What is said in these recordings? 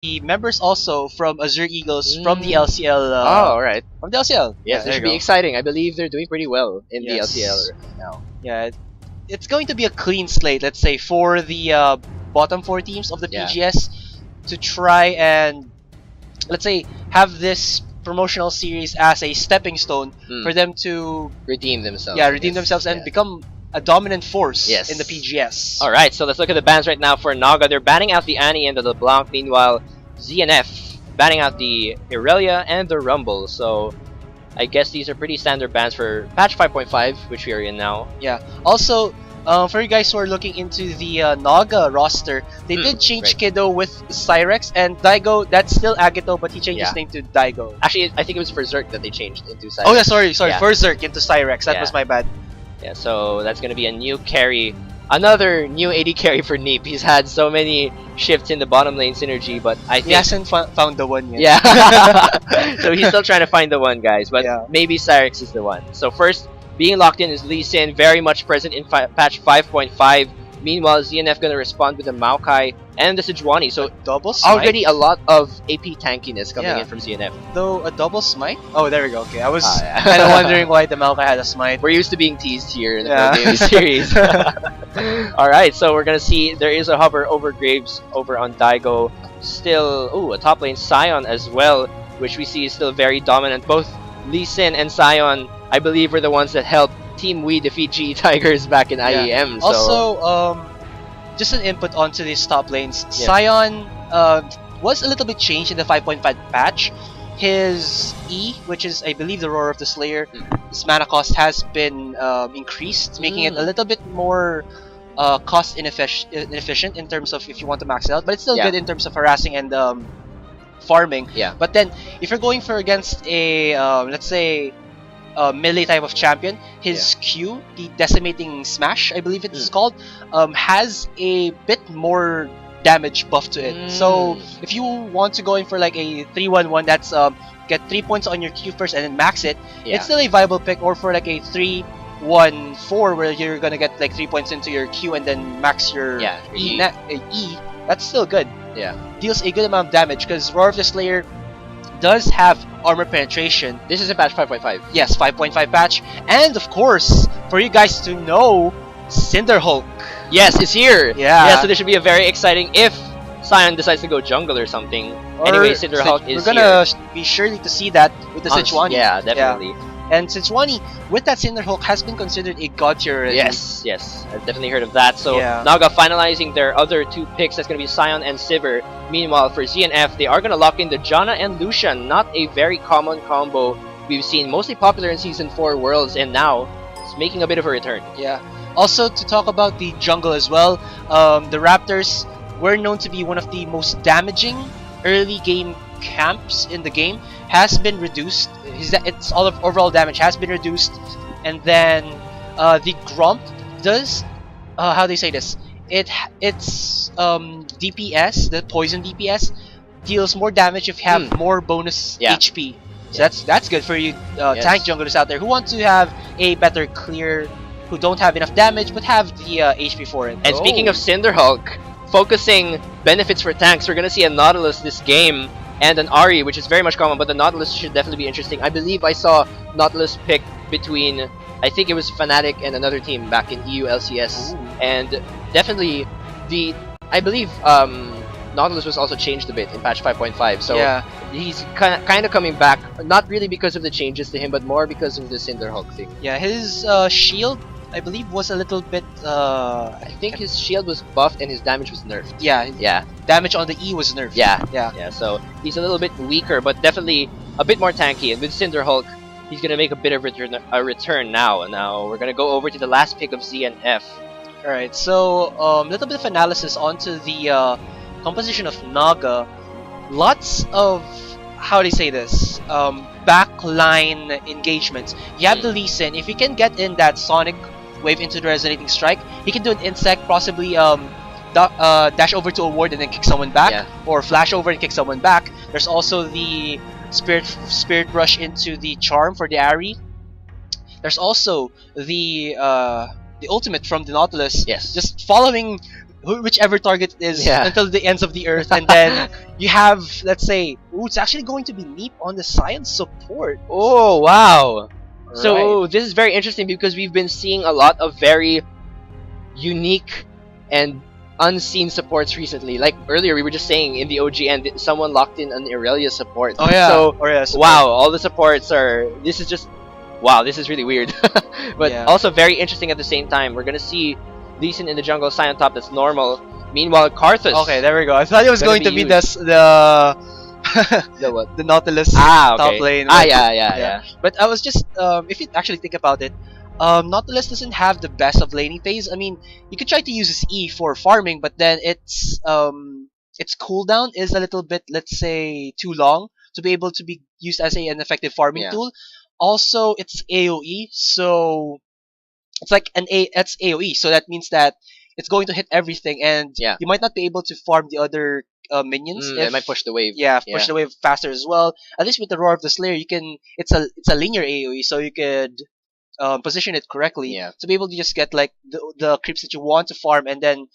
the members also from Azure Eagles from the LCL. Oh, all right. From the LCL. Yes, Yeah, it should be exciting. I believe they're doing pretty well in the LCL right now. Yeah, it's going to be a clean slate, let's say, for the bottom 4 teams of the PGS to try and, let's say, have this promotional series as a stepping stone for them to redeem themselves. Yeah, redeem themselves and become a dominant force in the PGS. All right, so let's look at the bans right now for Naga. They're banning out the Annie and the LeBlanc. Meanwhile, ZNF banning out the Irelia and the Rumble. So I guess these are pretty standard bans for patch 5.5, which we are in now. Yeah. Also, for you guys who are looking into the Naga roster, they did change Kiddo with Cyrex, and Daigo, that's still Agito, but he changed his name to Daigo. Actually, I think it was for Zerk that they changed into Cyrex. Oh yeah, sorry, for Zerk into Cyrex. That was my bad. Yeah, so that's gonna be a new carry. Another new AD carry for Neep. He's had so many shifts in the bottom lane synergy, but I think he hasn't found the one yet. Yeah. So he's still trying to find the one, guys, but maybe Cyrex is the one. So first, being locked in is Lee Sin, very much present in patch 5.5. Meanwhile, ZNF gonna respond with the Maokai and the Sejuani. So double smite? Already a lot of AP tankiness coming in from ZNF. Though a double smite? Oh, there we go. Okay, I was kind of wondering why the Maokai had a smite. We're used to being teased here in the Pro Gaming series. Alright, so we're gonna see there is a hover over Graves over on Daigo. Still, a top lane Sion as well, which we see is still very dominant. Both Lee Sin and Sion, I believe, were the ones that helped Team We defeat GE Tigers back in IEM. So. Also, just an input onto these top lanes. Sion was a little bit changed in the 5.5 patch. His E, which is, I believe, the Roar of the Slayer, his mana cost has been increased, making it a little bit more cost inefficient in terms of if you want to max it out, but it's still good in terms of harassing and farming. But then, if you're going for against a, let's say, melee type of champion, his Q, the Decimating Smash, I believe it's called, has a bit more damage buff to it. So if you want to go in for like a 3-1-1, that's get 3 points on your Q first and then max it, it's still a viable pick. Or for like a 3-1-4 where you're gonna get like 3 points into your Q and then max your E, that's still good. Deals a good amount of damage because Roar of the Slayer does have armor penetration. This is a patch 5.5. Yes, 5.5 patch. And of course, for you guys to know, Cinderhulk. Yes, it's here. Yeah. So this should be a very exciting if Sion decides to go jungle or something. Or anyway, Cinderhulk is we're gonna be sure to see that with the Sejuani. Yeah, definitely. And Sejuani, with that Cinderhulk, has been considered a god tier already. Yes, I've definitely heard of that. So Naga finalizing their other 2 picks. That's going to be Sion and Sivir. Meanwhile, for ZNF, they are going to lock in the Janna and Lucian. Not a very common combo we've seen, mostly popular in Season 4 Worlds, and now it's making a bit of a return. Yeah. Also, to talk about the jungle as well, the Raptors were known to be one of the most damaging early game camps in the game, has been reduced. Its overall damage has been reduced, and then the Grump does how they say this, its DPS, the poison DPS, deals more damage if you have more bonus HP. So that's good for you tank junglers out there who want to have a better clear, who don't have enough damage but have the HP for it. And speaking of Cinderhulk, focusing benefits for tanks, we're gonna see a Nautilus this game and an Ahri, which is very much common, but the Nautilus should definitely be interesting. I believe I saw Nautilus pick between, I think it was Fnatic and another team back in EU LCS. And definitely I believe Nautilus was also changed a bit in patch 5.5. So he's kind of coming back, not really because of the changes to him, but more because of the Cinderhulk thing. Yeah, his shield, I believe, was a little bit I think his shield was buffed and his damage was nerfed. Yeah. Damage on the E was nerfed. Yeah. So he's a little bit weaker, but definitely a bit more tanky. And with Cinderhulk, he's gonna make a bit of a return now. Now we're gonna go over to the last pick of ZNF. Alright, so a little bit of analysis onto the composition of Naga. Lots of, how do you say this, backline engagements. You have the Lee Sin. If you can get in that Sonic Wave into the Resonating Strike, he can do an Insect, possibly dash over to a ward and then kick someone back, or flash over and kick someone back. There's also the Spirit Rush into the Charm for the Ahri. There's also the ultimate from the Nautilus, just following whichever target it is Yeah. until the ends of the earth, and then you have, let's say, it's actually going to be Neep on the science support. Oh, wow. Right. So this is very interesting because we've been seeing a lot of very unique and unseen supports recently. Like earlier, we were just saying in the OGN, someone locked in an Irelia support. Oh yeah. So Aurelia support. wow, all the supports are. This is just wow. This is really weird, but Yeah. also very interesting at the same time. We're gonna see Lee Sin in the jungle, Sion top. That's normal. Meanwhile, Karthus. Okay, there we go. I thought it was Gonna going to be be the The what? the Nautilus Ah, top okay. lane. Ah, but- yeah. But I was just if you actually think about it, Nautilus doesn't have the best of laning phase. I mean, you could try to use his E for farming, but then its cooldown is a little bit, let's say, too long to be able to be used as an effective farming Yeah. tool. Also, it's AOE, so it's like it's AOE, so that means that it's going to hit everything, and Yeah. you might not be able to farm the other minions. It might push the wave. Yeah, push the wave faster as well. At least with the Roar of the Slayer, you can. It's a linear AOE, so you could position it correctly Yeah. to be able to just get like the creeps that you want to farm, and then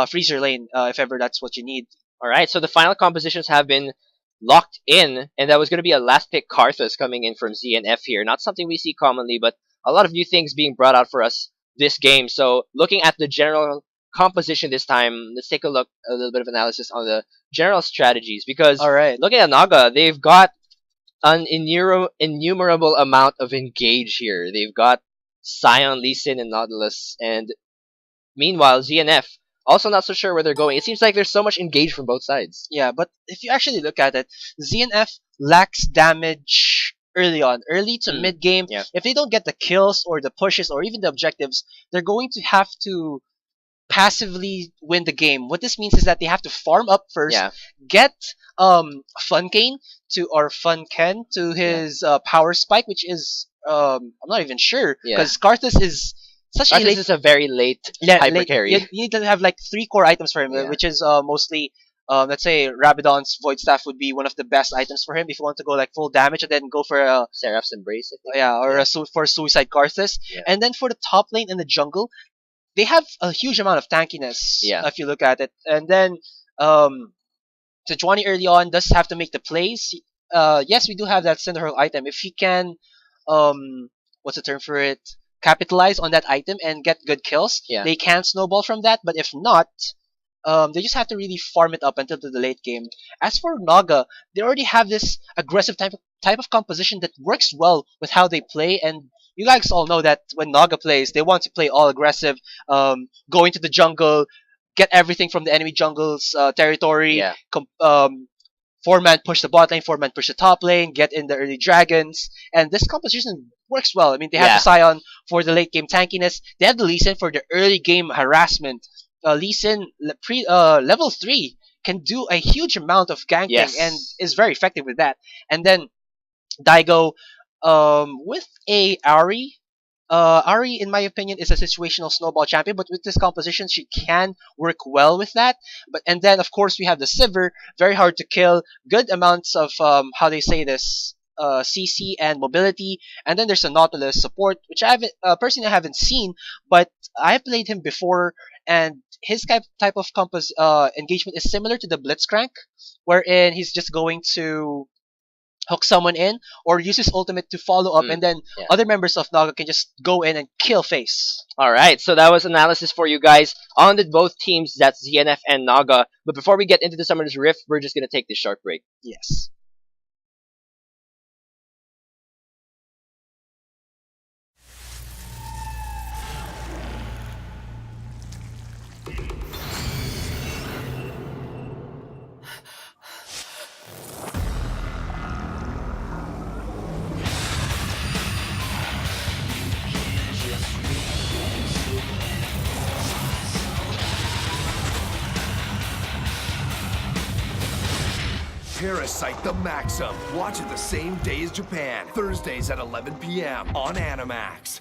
freeze your lane if ever that's what you need. All right, so the final compositions have been locked in, and that was going to be a last pick Karthus coming in from ZNF here. Not something we see commonly, but a lot of new things being brought out for us this game. So looking at the general composition this time, let's take a little bit of analysis on the general strategies, because All right. looking at Naga, they've got an innumerable amount of engage here. They've got Sion, Lee Sin, and Nautilus, and meanwhile ZNF also not so sure where they're going. It seems like there's so much engage from both sides. Yeah, but if you actually look at it, ZNF lacks damage early to mid game. Yeah. If they don't get the kills or the pushes or even the objectives, they're going to have to passively win the game. What this means is that they have to farm up first, Yeah. get Funkane to or Funken to his power spike, which is I'm not even sure Yeah. because Karthus is such a This late is a very late hyper carry. You need to have like 3 core items for him, Yeah. which is mostly, let's say, Rabadon's Void Staff would be one of the best items for him if you want to go like full damage and then go for a Seraph's Embrace, I think. for Suicide Karthus. Yeah. And then for the top lane in the jungle, they have a huge amount of tankiness. Yeah. If you look at it, and then Sejuani early on does have to make the plays. Yes, we do have that Cinderhurl item. If he can, what's the term for it? Capitalize on that item and get good kills, Yeah. they can snowball from that. But if not, they just have to really farm it up until to the late game. As for Naga, they already have this aggressive type of composition that works well with how they play, and you guys all know that when Naga plays, they want to play all aggressive, go into the jungle, get everything from the enemy jungle's territory, Yeah. 4-man push the bot lane, 4-man push the top lane, get in the early dragons, and this composition works well. I mean, they have Yeah. the Sion for the late game tankiness, they have the Lee Sin for the early game harassment. Lee Sin, level 3, can do a huge amount of ganking Yes. and is very effective with that. And then Daigo, with a Ari. Ari, in my opinion, is a situational snowball champion, but with this composition, she can work well with that. And then, of course, we have the Sivir, very hard to kill, good amounts of how they say this, CC and mobility. And then there's a Nautilus support, which I haven't personally I haven't seen, but I played him before, and his type of engagement is similar to the Blitzcrank, wherein he's just going to hook someone in or use his ultimate to follow up, and then yeah. other members of Naga can just go in and kill face. Alright, so that was analysis for you guys on the both teams, that's ZNF and Naga. But before we get into the Summoner's Rift, we're just going to take this short break. Yes. Parasite the Maxim. Watch it the same day as Japan. Thursdays at 11 p.m. on Animax.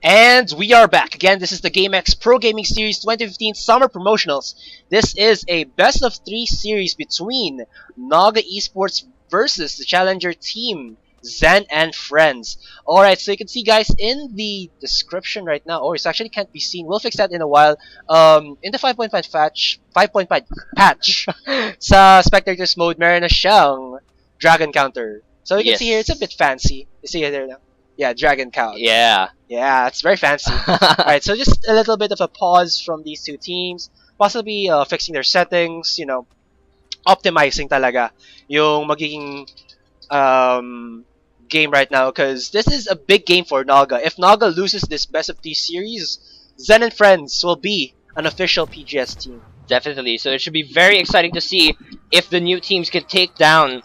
And we are back again. This is the Gamex Pro Gaming Series 2015 Summer Promotionals. This is a best of 3 series between Naga Esports versus the challenger team, Zen and Friends. Alright, so you can see guys in the description right now, or it actually can't be seen, we'll fix that in a while. In the 5.5 patch, sa Spectators mode, meron na siyang Dragon Counter. So you can see here, it's a bit fancy. You see it there now? Yeah, Dragon Count. Yeah. Yeah, it's very fancy. Alright, so just a little bit of a pause from these two teams. Possibly fixing their settings, optimizing talaga yung magiging game right now. Because this is a big game for Naga. If Naga loses this best of 3 series, Zen and Friends will be an official PGS team. Definitely. So it should be very exciting to see if the new teams can take down,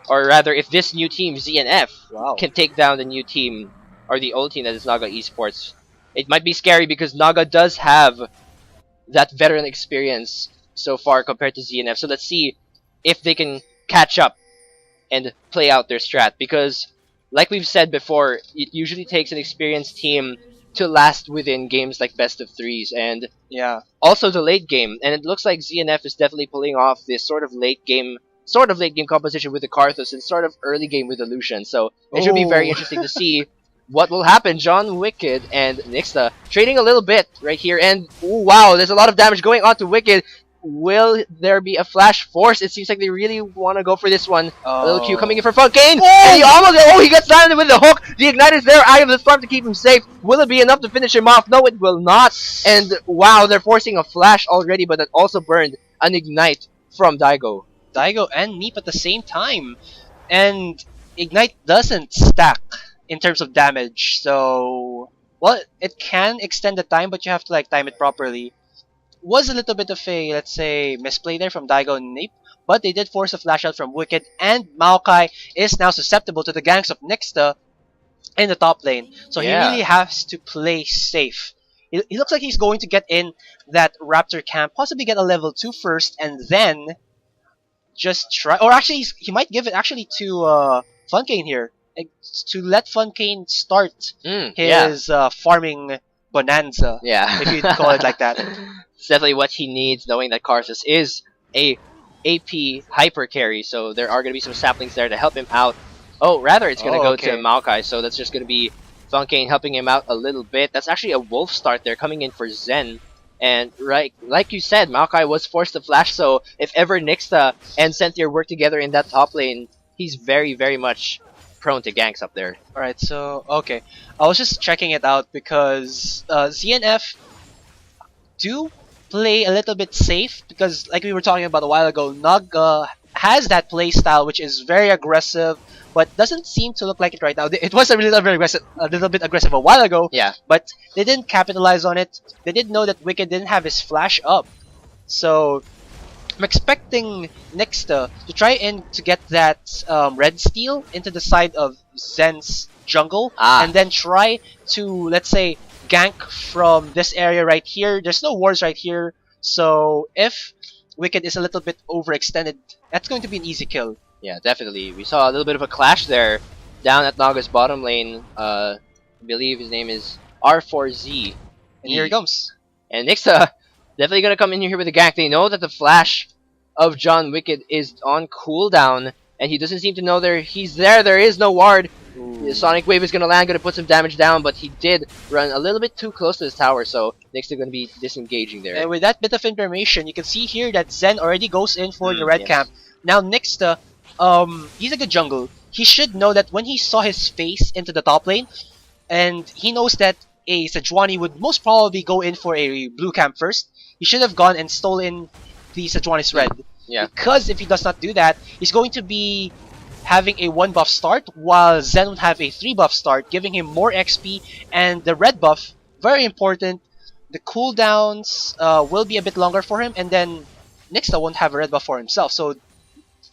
or rather, if this new team, ZNF, can take down the new team, or the old team that is Naga Esports. It might be scary because Naga does have that veteran experience so far compared to ZNF. So let's see if they can catch up and play out their strat. Because, like we've said before, it usually takes an experienced team to last within games like best of 3s and also the late game. And it looks like ZNF is definitely pulling off this sort of late game composition with the Karthus and sort of early game with the Lucian. So it should be very interesting to see what will happen. John Wicked and Nixta trading a little bit right here, and wow, there's a lot of damage going on to Wicked. Will there be a flash force? It seems like they really want to go for this one. A little Q coming in for Funkane, and he almost, he got landed with the hook. The Ignite is there, Eye of the Storm to keep him safe. Will it be enough to finish him off? No, it will not. And wow, they're forcing a flash already, but that also burned an Ignite from Daigo. Daigo and Meep at the same time, and Ignite doesn't stack in terms of damage, so well, it can extend the time, but you have to time it properly. Was a little bit of a, let's say, misplay there from Daigo and Meep, but they did force a flash out from Wicked, and Maokai is now susceptible to the ganks of Nixta in the top lane, so he really has to play safe. He looks like he's going to get in that Raptor camp, possibly get a level 2 first, and then just try, or actually he might give it actually to Funkane here, to let Funkane start his farming bonanza, if you call it like that. It's definitely what he needs, knowing that Karthus is a AP hyper carry, so there are going to be some saplings there to help him out. Oh, rather it's going to go to Maokai, so that's just going to be Funkane helping him out a little bit. That's actually a wolf start there coming in for Zen. And right, like you said, Maokai was forced to flash, so if ever Nixta and Sentier work together in that top lane, he's very, very much prone to ganks up there. Alright, so, okay. I was just checking it out because ZNF do play a little bit safe because, like we were talking about a while ago, Naga has that play style which is very aggressive, but doesn't seem to look like it right now. It was a little bit aggressive a while ago, but they didn't capitalize on it. They did know that Wicked didn't have his flash up, so I'm expecting Nixta to try and to get that red steal into the side of Zen's jungle, and then try to, let's say, gank from this area right here. There's no wards right here, so if Wicked is a little bit overextended, that's going to be an easy kill. Yeah, definitely. We saw a little bit of a clash there down at Naga's bottom lane. I believe his name is R4Z. And here he comes. And Nixta definitely going to come in here with a gank. They know that the flash of John Wicked is on cooldown, and he doesn't seem to know he's there. There is no ward. The Sonic Wave is going to land, going to put some damage down, but he did run a little bit too close to his tower, so Nixta going to be disengaging there. And with that bit of information, you can see here that Zen already goes in for the red camp. Now Nixta, he's a good jungle. He should know that when he saw his face into the top lane, and he knows that a Sejuani would most probably go in for a blue camp first, he should have gone and stolen the Sejuani's red. Because if he does not do that, he's going to be having a 1 buff start, while Zen would have a 3 buff start, giving him more XP, and the red buff, very important, the cooldowns will be a bit longer for him, and then Nixta won't have a red buff for himself, so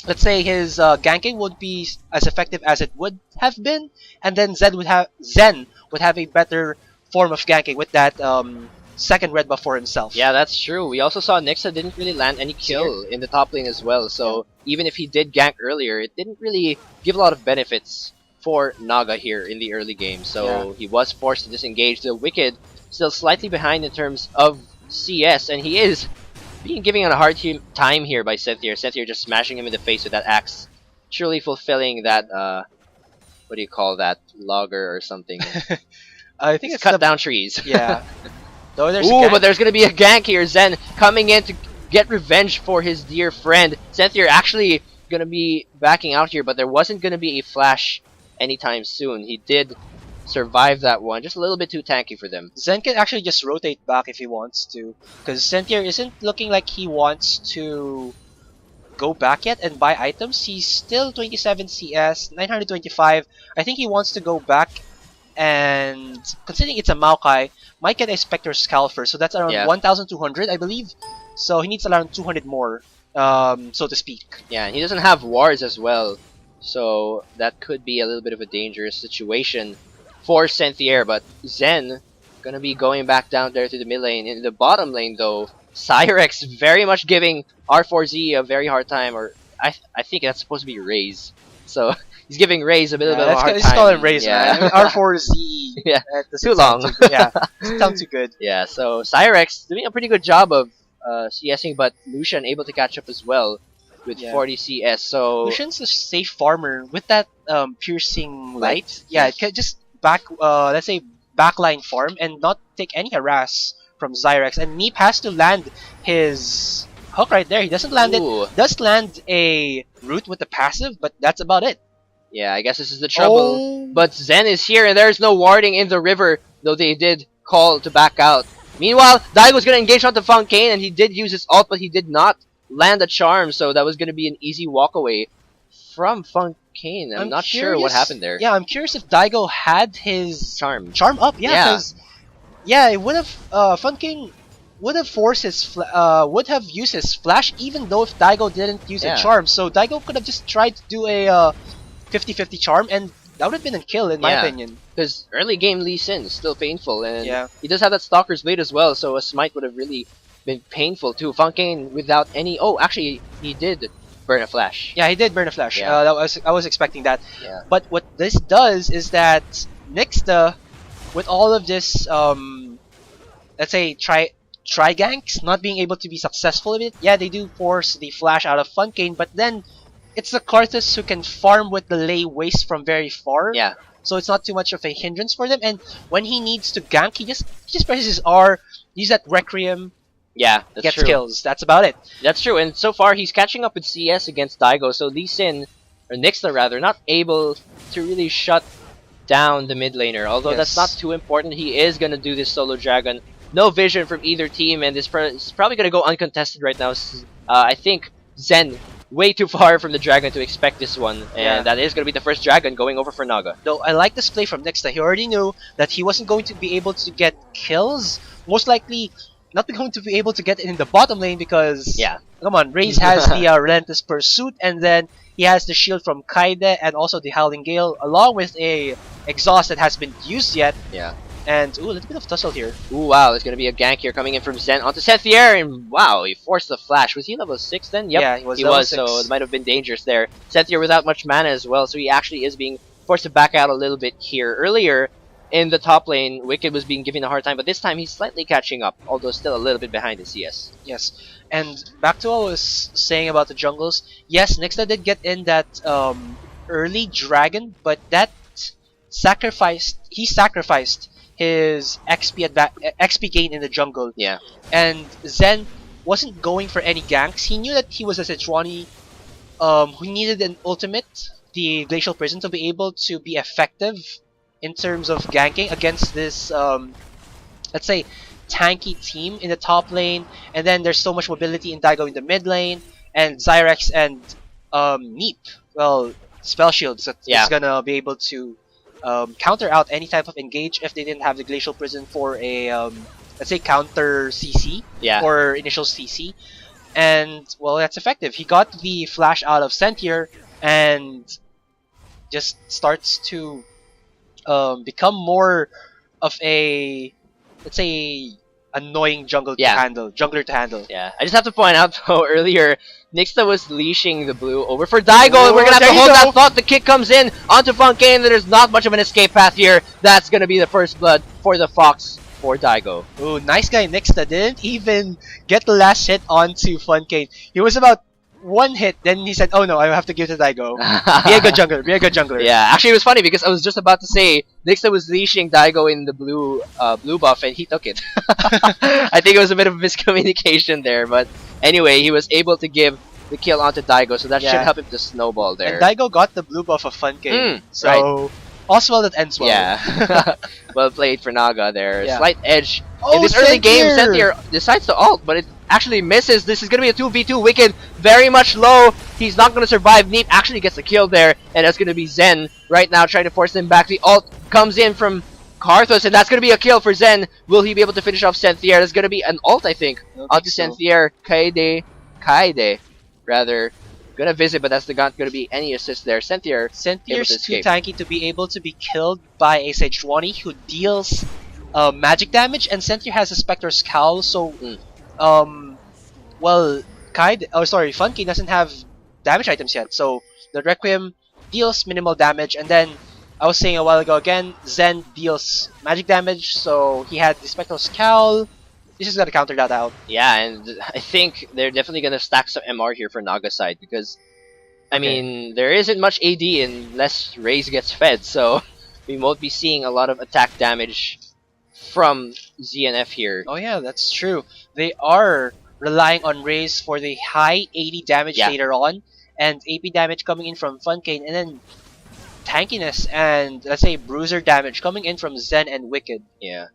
let's say his ganking would be as effective as it would have been, and then Zen would have a better form of ganking with that second red buff for himself. Yeah, that's true. We also saw Nixta didn't really land any kill in the top lane as well, so even if he did gank earlier, it didn't really give a lot of benefits for Naga here in the early game. So he was forced to disengage. The Wicked still slightly behind in terms of CS, and he is being given a hard time here by Cynthia. Cynthia just smashing him in the face with that axe, truly fulfilling that what do you call that, logger or something? I think it's cut down trees. Yeah. Though there's Ooh, but there's gonna be a gank here. Zen coming in to get revenge for his dear friend. Cynthia actually gonna be backing out here, but there wasn't gonna be a flash anytime soon. He did survive that one, just a little bit too tanky for them. Zen can actually just rotate back if he wants to, because Cynthia isn't looking like he wants to go back yet and buy items. He's still 27 CS, 925. I think he wants to go back, and considering it's a Maokai, might get a Spectre Scowl first, so that's around 1,200, I believe. So he needs around 200 more, so to speak. Yeah, and he doesn't have wards as well, so that could be a little bit of a dangerous situation for Cynthia. But Zen gonna be going back down there to the mid lane. In the bottom lane, though, Cyrex very much giving R4Z a very hard time, or I think that's supposed to be Raze. So he's giving Raze a little bit of a hard time. Let's call him Raze, man. I mean, R4Z. Yeah, too long. Yeah, doesn't sound too good. Yeah, so Cyrex doing a pretty good job of CSing, but Lucian able to catch up as well with 40 CS. So Lucian's a safe farmer with that piercing light. Yeah, it can just let's say backline farm and not take any harass from Zyrex. And Meep has to land his hook right there. He doesn't land it. Does land a root with the passive, but that's about it. Yeah, I guess this is the trouble. But Zen is here, and there's no warding in the river, though they did call to back out. Meanwhile, Daigo's gonna engage onto Fontaine, and he did use his ult, but he did not land a charm, so that was gonna be an easy walk away from Fontaine. I'm not sure what happened there. Yeah, I'm curious if Daigo had his charm up. Yeah, because it would have Fontaine would have forced his would have used his flash, even though if Daigo didn't use a charm. So Daigo could have just tried to do a 50-50 charm, and that would have been a kill in my opinion. Because early game Lee Sin is still painful, and he does have that Stalker's Blade as well, so a smite would have really been painful too. Fontaine without any... Oh, actually, he did burn a flash. Yeah, he did burn a flash. I was expecting that. Yeah. But what this does is that Nixta, with all of this, let's say, try ganks, not being able to be successful with it, yeah, they do force the flash out of Fontaine, but then it's the Karthus who can farm with the lay waste from very far. Yeah. So it's not too much of a hindrance for them. And when he needs to gank, he just presses his R, use that Requiem. Yeah, that's gets true. kills. That's about it. That's true. And so far, he's catching up with CS against Daigo. So Lee Sin, or Nixta rather, not able to really shut down the mid laner. Although that's not too important. He is going to do this solo dragon. No vision from either team, and this is probably going to go uncontested right now. I think Zen way too far from the dragon to expect this one, and that is going to be the first dragon going over for Naga. Though I like this play from Nixta. He already knew that he wasn't going to be able to get kills. Most likely not going to be able to get in the bottom lane because, come on, Raze has the Relentless Pursuit, and then he has the shield from Kaide and also the Howling Gale, along with a exhaust that has been used yet. Yeah. And, ooh, a little bit of tussle here. Ooh, wow, there's going to be a gank here coming in from Zen onto Sethier, and wow, he forced the flash. Was he level 6 then? Yep, yeah, he was, so it might have been dangerous there. Sethier without much mana as well, so he actually is being forced to back out a little bit here. Earlier, in the top lane, Wicked was being given a hard time, but this time he's slightly catching up, although still a little bit behind the CS. Yes, and back to what I was saying about the jungles. Yes, Nixta did get in that early dragon, but that sacrificed his XP gain in the jungle. Yeah. And Zen wasn't going for any ganks. He knew that he was a Sejuani who needed an ultimate, the Glacial Prison, to be able to be effective in terms of ganking against this, let's say, tanky team in the top lane. And then there's so much mobility in Daigo in the mid lane, and Zyrex and Meep, well, Spell Shields, that is gonna be able to counter out any type of engage if they didn't have the Glacial Prison for a, let's say, counter CC or initial CC. And, well, that's effective. He got the flash out of Sentier and just starts to become more of a, let's say, annoying jungler to handle. Yeah, I just have to point out though earlier, Nixta was leashing the blue over for Daigo, and we're gonna have to hold that thought. The kick comes in onto Funkane, and there's not much of an escape path here. That's gonna be the first blood for the Fox for Daigo. Ooh, nice guy Nixta didn't even get the last hit onto Funkane. He was about one hit, then he said, "Oh no, I have to give to Daigo. Be a good jungler. Be a good jungler." Yeah, actually it was funny because I was just about to say Nixta was leashing Daigo in the blue buff, and he took it. I think it was a bit of miscommunication there, but anyway, he was able to give the kill onto Daigo, so that should help him to snowball there. And Daigo got the blue buff of Funkane, so right. all's well that ends well. Yeah, well played for Naga there. Yeah. Slight edge in this early game. Senthier decides to ult, but it actually misses. This is going to be a 2v2. Wicked very much low. He's not going to survive. Neep actually gets a kill there, and that's going to be Zen right now trying to force him back. The ult comes in from Karthus, and that's going to be a kill for Zen. Will he be able to finish off Senthier? There's going to be an ult, I think, onto Senthier. Kaede, rather. Gonna visit, but that's not gonna be any assist there. Sentier's too tanky to be able to be killed by a Sejuani who deals magic damage, and Sentier has a Spectre's Cowl, so well, Funky doesn't have damage items yet, so the Requiem deals minimal damage, and then I was saying a while ago again, Zen deals magic damage, so he had the Spectre's Cowl. He's just gotta counter that out. Yeah, and I think they're definitely gonna stack some MR here for Naga's side because, I mean, there isn't much AD unless Raze gets fed, so we won't be seeing a lot of attack damage from ZNF here. Oh yeah, that's true. They are relying on Raze for the high 80 damage later on, and AP damage coming in from Funkane, and then tankiness and, let's say, bruiser damage coming in from Zen and Wicked. Yeah.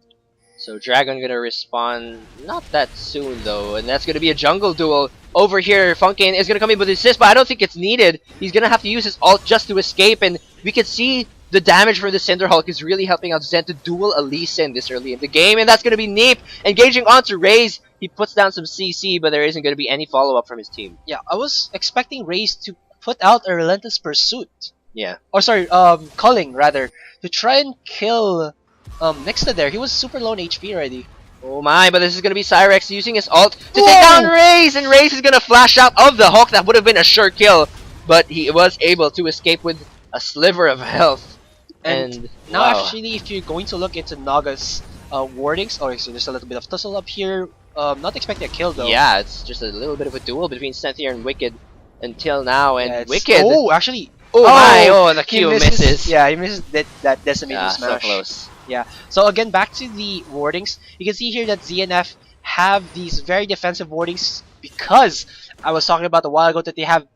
So Dragon gonna respawn not that soon though, and that's gonna be a jungle duel over here. Funkane is gonna come in with assist, but I don't think it's needed. He's gonna have to use his ult just to escape, and we can see the damage for the Cinder Hulk is really helping out Zen to duel a Lee Sin this early in the game, and that's gonna be Neep engaging onto Raze. He puts down some CC, but there isn't gonna be any follow-up from his team. Yeah, I was expecting Raze to put out a relentless pursuit. Yeah. Or sorry, Culling rather, to try and kill Nixta there. He was super low in HP already. Oh my, but this is going to be Cyrex using his ult to take down Raze, and Raze is going to flash out of the Hulk. That would have been a sure kill, but he was able to escape with a sliver of health. And now actually, if you're going to look into Naga's wardings, so there's a little bit of tussle up here. Not expecting a kill though. Yeah, it's just a little bit of a duel between Senthier and Wicked until now, and Wicked... Oh, actually... the Q misses. Yeah, he misses that decimating smash. So close. Yeah. So again, back to the wardings. You can see here that ZNF have these very defensive wardings because I was talking about a while ago that they have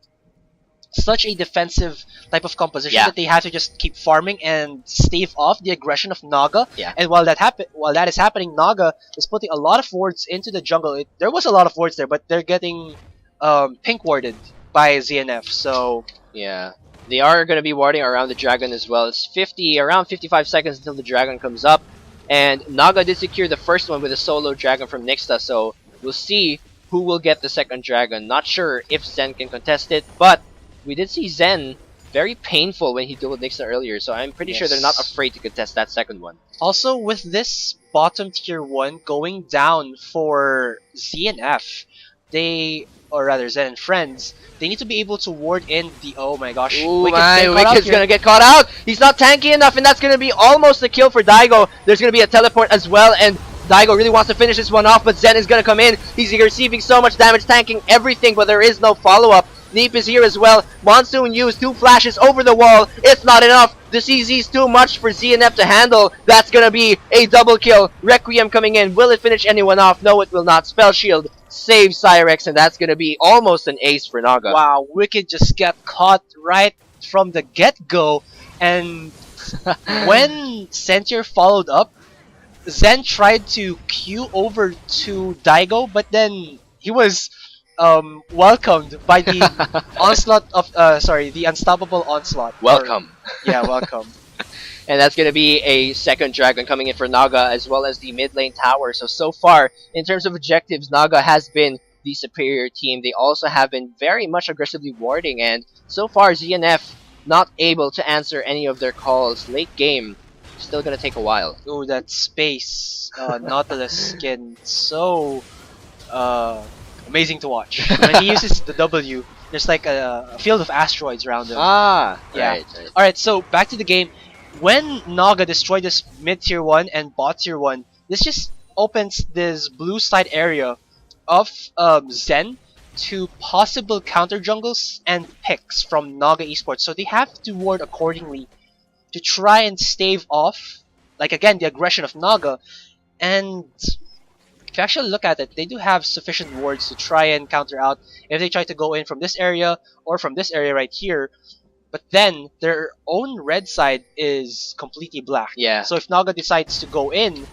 such a defensive type of composition that they have to just keep farming and stave off the aggression of Naga. Yeah. And while that is happening, Naga is putting a lot of wards into the jungle. There was a lot of wards there, but they're getting pink warded by ZNF. So yeah. They are going to be warding around the dragon as well. It's around 55 seconds until the dragon comes up. And Naga did secure the first one with a solo dragon from Nixta, so we'll see who will get the second dragon. Not sure if Zen can contest it, but we did see Zen very painful when he dueled Nixta earlier, so I'm pretty sure they're not afraid to contest that second one. Also, with this bottom tier 1 going down for ZNF, or rather Zen and friends, they need to be able to ward in the... Oh my gosh. Wicked's gonna get caught out! He's not tanky enough, and that's gonna be almost a kill for Daigo. There's gonna be a teleport as well, and Daigo really wants to finish this one off, but Zen is gonna come in. He's receiving so much damage, tanking everything, but there is no follow-up. Neep is here as well. Monsoon used 2 flashes over the wall. It's not enough. The CZ is too much for ZNF to handle. That's gonna be a double kill. Requiem coming in. Will it finish anyone off? No, it will not. Spell Shield saves Cyrex, and that's gonna be almost an ace for Naga. Wow, Wicked just got caught right from the get-go, and when Sentier followed up, Zen tried to Q over to Daigo, but then he was welcomed by the onslaught of the unstoppable onslaught. Welcome. Welcome. And that's going to be a second dragon coming in for Naga, as well as the mid lane tower. So far, in terms of objectives, Naga has been the superior team. They also have been very much aggressively warding, and so far ZNF not able to answer any of their calls late game. still gonna take a while. Ooh, that space Nautilus skin, so amazing to watch. When he uses the W, there's like a field of asteroids around him. Ah, Yeah. right. Alright, so back to the game. When Naga destroyed this mid tier 1 and bot tier 1, this just opens this blue side area of Zen to possible counter jungles and picks from Naga Esports. So they have to ward accordingly to try and stave off, like again, the aggression of Naga. And if you actually look at it, they do have sufficient wards to try and counter out if they try to go in from this area or from this area right here. But then their own red side is completely black. Yeah. So if Naga decides to go in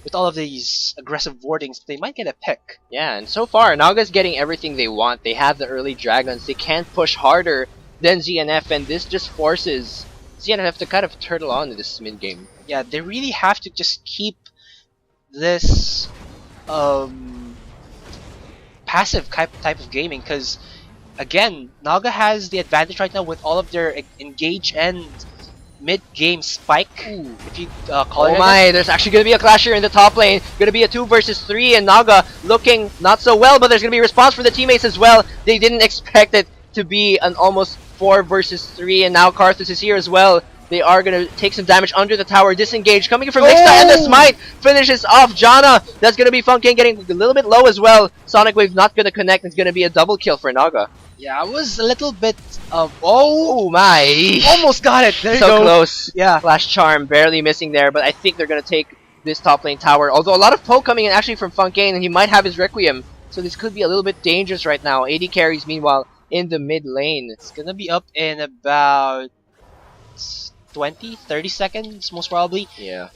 with all of these aggressive wardings, they might get a pick. Yeah, and so far, Naga's getting everything they want. They have the early dragons. They can't push harder than ZNF, and this just forces ZNF to kind of turtle on in this mid game. Yeah, they really have to just keep this passive type of gaming, because again, Naga has the advantage right now with all of their engage and mid-game spike. Ooh. If you call it. Oh my, there's actually going to be a clash here in the top lane. Going to be a 2 versus 3, and Naga looking not so well, but there's going to be a response for the teammates as well. They didn't expect it to be an almost 4 versus 3, and now Karthus is here as well. They are going to take some damage under the tower. Disengage coming from Nixa, and the smite finishes off Janna. That's going to be Funkin getting a little bit low as well. Sonic Wave not going to connect. It's going to be a double kill for Naga. Yeah, I was a little bit oh my. almost got it. There you So go. close. Yeah. Flash Charm barely missing there, but I think they're going to take this top lane tower. Although a lot of poke coming in actually from Funkin, and he might have his Requiem. So this could be a little bit dangerous right now. AD carries meanwhile in the mid lane. It's going to be up in about 20-30 seconds most probably. Yeah.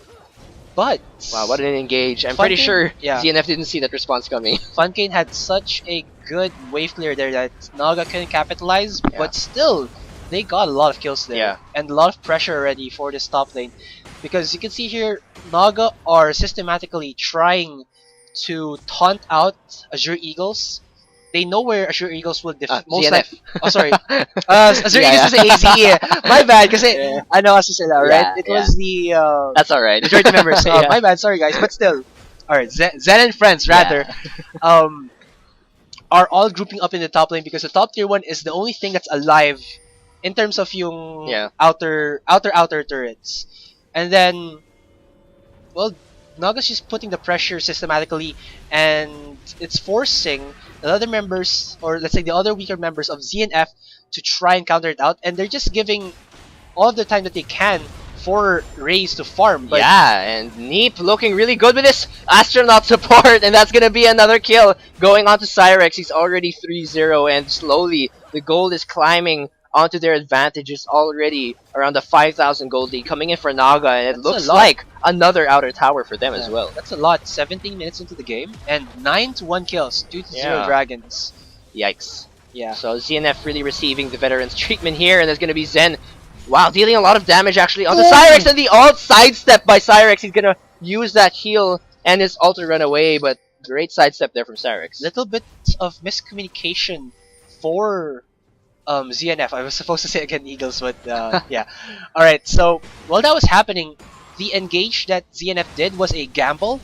But Wow, what an engage. I'm pretty Funkin, sure yeah. ZNF didn't see that response coming. Funkin had such a good wave clear there that Naga couldn't capitalize, Yeah. but still, they got a lot of kills there. Yeah. And a lot of pressure already for this top lane. Because you can see here, Naga are systematically trying to taunt out Azure Eagles. They know where Azure Eagles will most ZNF. likely. Oh, sorry. Azure Yeah, Eagles is AZ. My bad, kasi Yeah. I know Asusila, right? Yeah, It yeah. was the That's alright. majority members. Yeah. My bad, sorry guys, but still. Alright, Zen and friends rather. Are all grouping up in the top lane because the top tier 1 is the only thing that's alive in terms of yung Yeah. outer turrets. And then, well, Naga's just putting the pressure systematically, and it's forcing the other members, or let's say the other weaker members of ZNF, to try and counter it out, and they're just giving all the time that they can for Raze to farm. But Yeah, and Neep looking really good with this astronaut support, and that's gonna be another kill going on to Cyrex. He's already 3-0, and slowly the gold is climbing onto their advantages already around the 5,000 gold lead coming in for Naga, and it That's looks a lot. like another outer tower for them as well. That's a lot. 17 minutes into the game, and 9-1 kills, 2-0 Yeah. dragons. Yikes. Yeah. So ZNF really receiving the veterans treatment here, and there's gonna be Zen. Wow, dealing a lot of damage actually onto Ooh. Cyrex, and the ult sidestep by Cyrex. He's gonna use that heal and his ult to run away, but great sidestep there from Cyrex. Little bit of miscommunication for ZNF. I was supposed to say again Eagles, but yeah. Alright, so while that was happening, the engage that ZNF did was a gamble.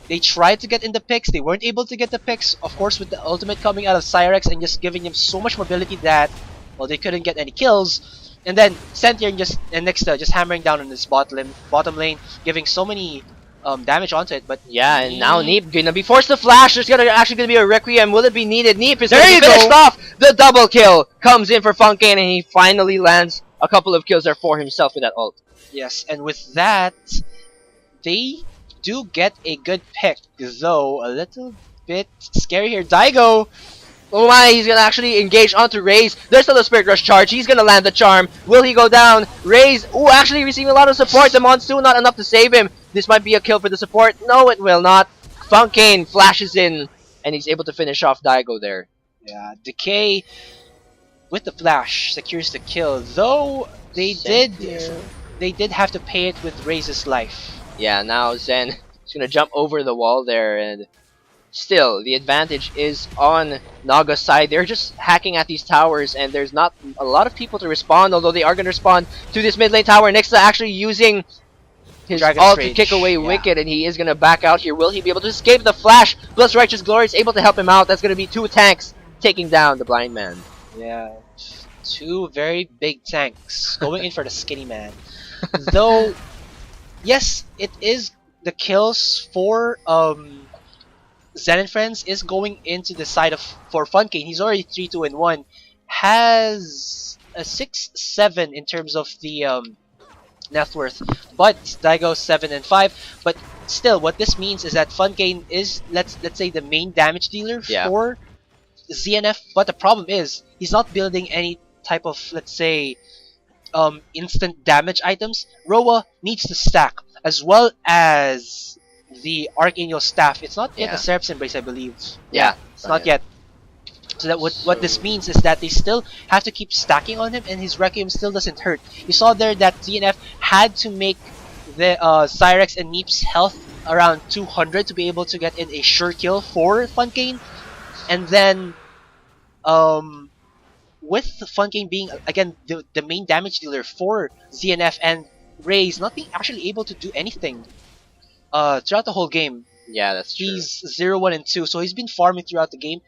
They tried to get in the picks, they weren't able to get the picks, of course with the ultimate coming out of Cyrex and just giving him so much mobility that, well, they couldn't get any kills. And then Sentry and Nixa just hammering down on this bottom lane, giving so many damage onto it. But Yeah, and now Neep gonna be forced to flash. There's actually gonna be a Requiem. Will it be needed? Neep is There gonna you be finished go. off. The double kill comes in for Funkin, and he finally lands a couple of kills there for himself with that ult. yes, and with that, they do get a good pick, though a little bit scary here. Daigo! Oh my, he's gonna actually engage onto Raze. There's still a Spirit Rush charge. He's gonna land the charm. Will he go down? Raze, ooh, actually receiving a lot of support. The Monsoon not enough to save him. This might be a kill for the support. No, it will not. Funkane flashes in, and he's able to finish off Daigo there. Yeah, Decay with the flash secures the kill, though they did have to pay it with Raze's life. Yeah, now Zen is gonna jump over the wall there, and still the advantage is on Naga's side. They're just hacking at these towers, and there's not a lot of people to respond, although they are gonna respond to this mid lane tower. Nixa actually using his Dragon's ult to Rage, kick away yeah. Wicked, and he is going to back out here. Will he be able to escape the flash? Plus Righteous Glory is able to help him out. That's going to be 2 tanks taking down the blind man. Yeah, 2 very big tanks going in for the skinny man. Though, yes, it is the kills for Zen and Friends is going into the side of for Funkane. He's already 3-2-1, has a 6-7 in terms of the net worth, but Daigo 7-5. But still, what this means is that Funkane is let's say the main damage dealer for ZNF. But the problem is he's not building any type of, let's say, instant damage items. Roa needs to stack, as well as the Archangel Staff. It's not yet the Seraph's Embrace, I believe. Yeah, it's not yet. So that what this means is that they still have to keep stacking on him, and his Requiem still doesn't hurt. You saw there that DNF had to make the Cyrex and Neep's health around 200 to be able to get in a sure kill for Funkane, and then with Funkane being again the main damage dealer for ZNF, and Raze not being actually able to do anything throughout the whole game. Yeah, that's true. He's 0, 1, and 2, so he's been farming throughout the game.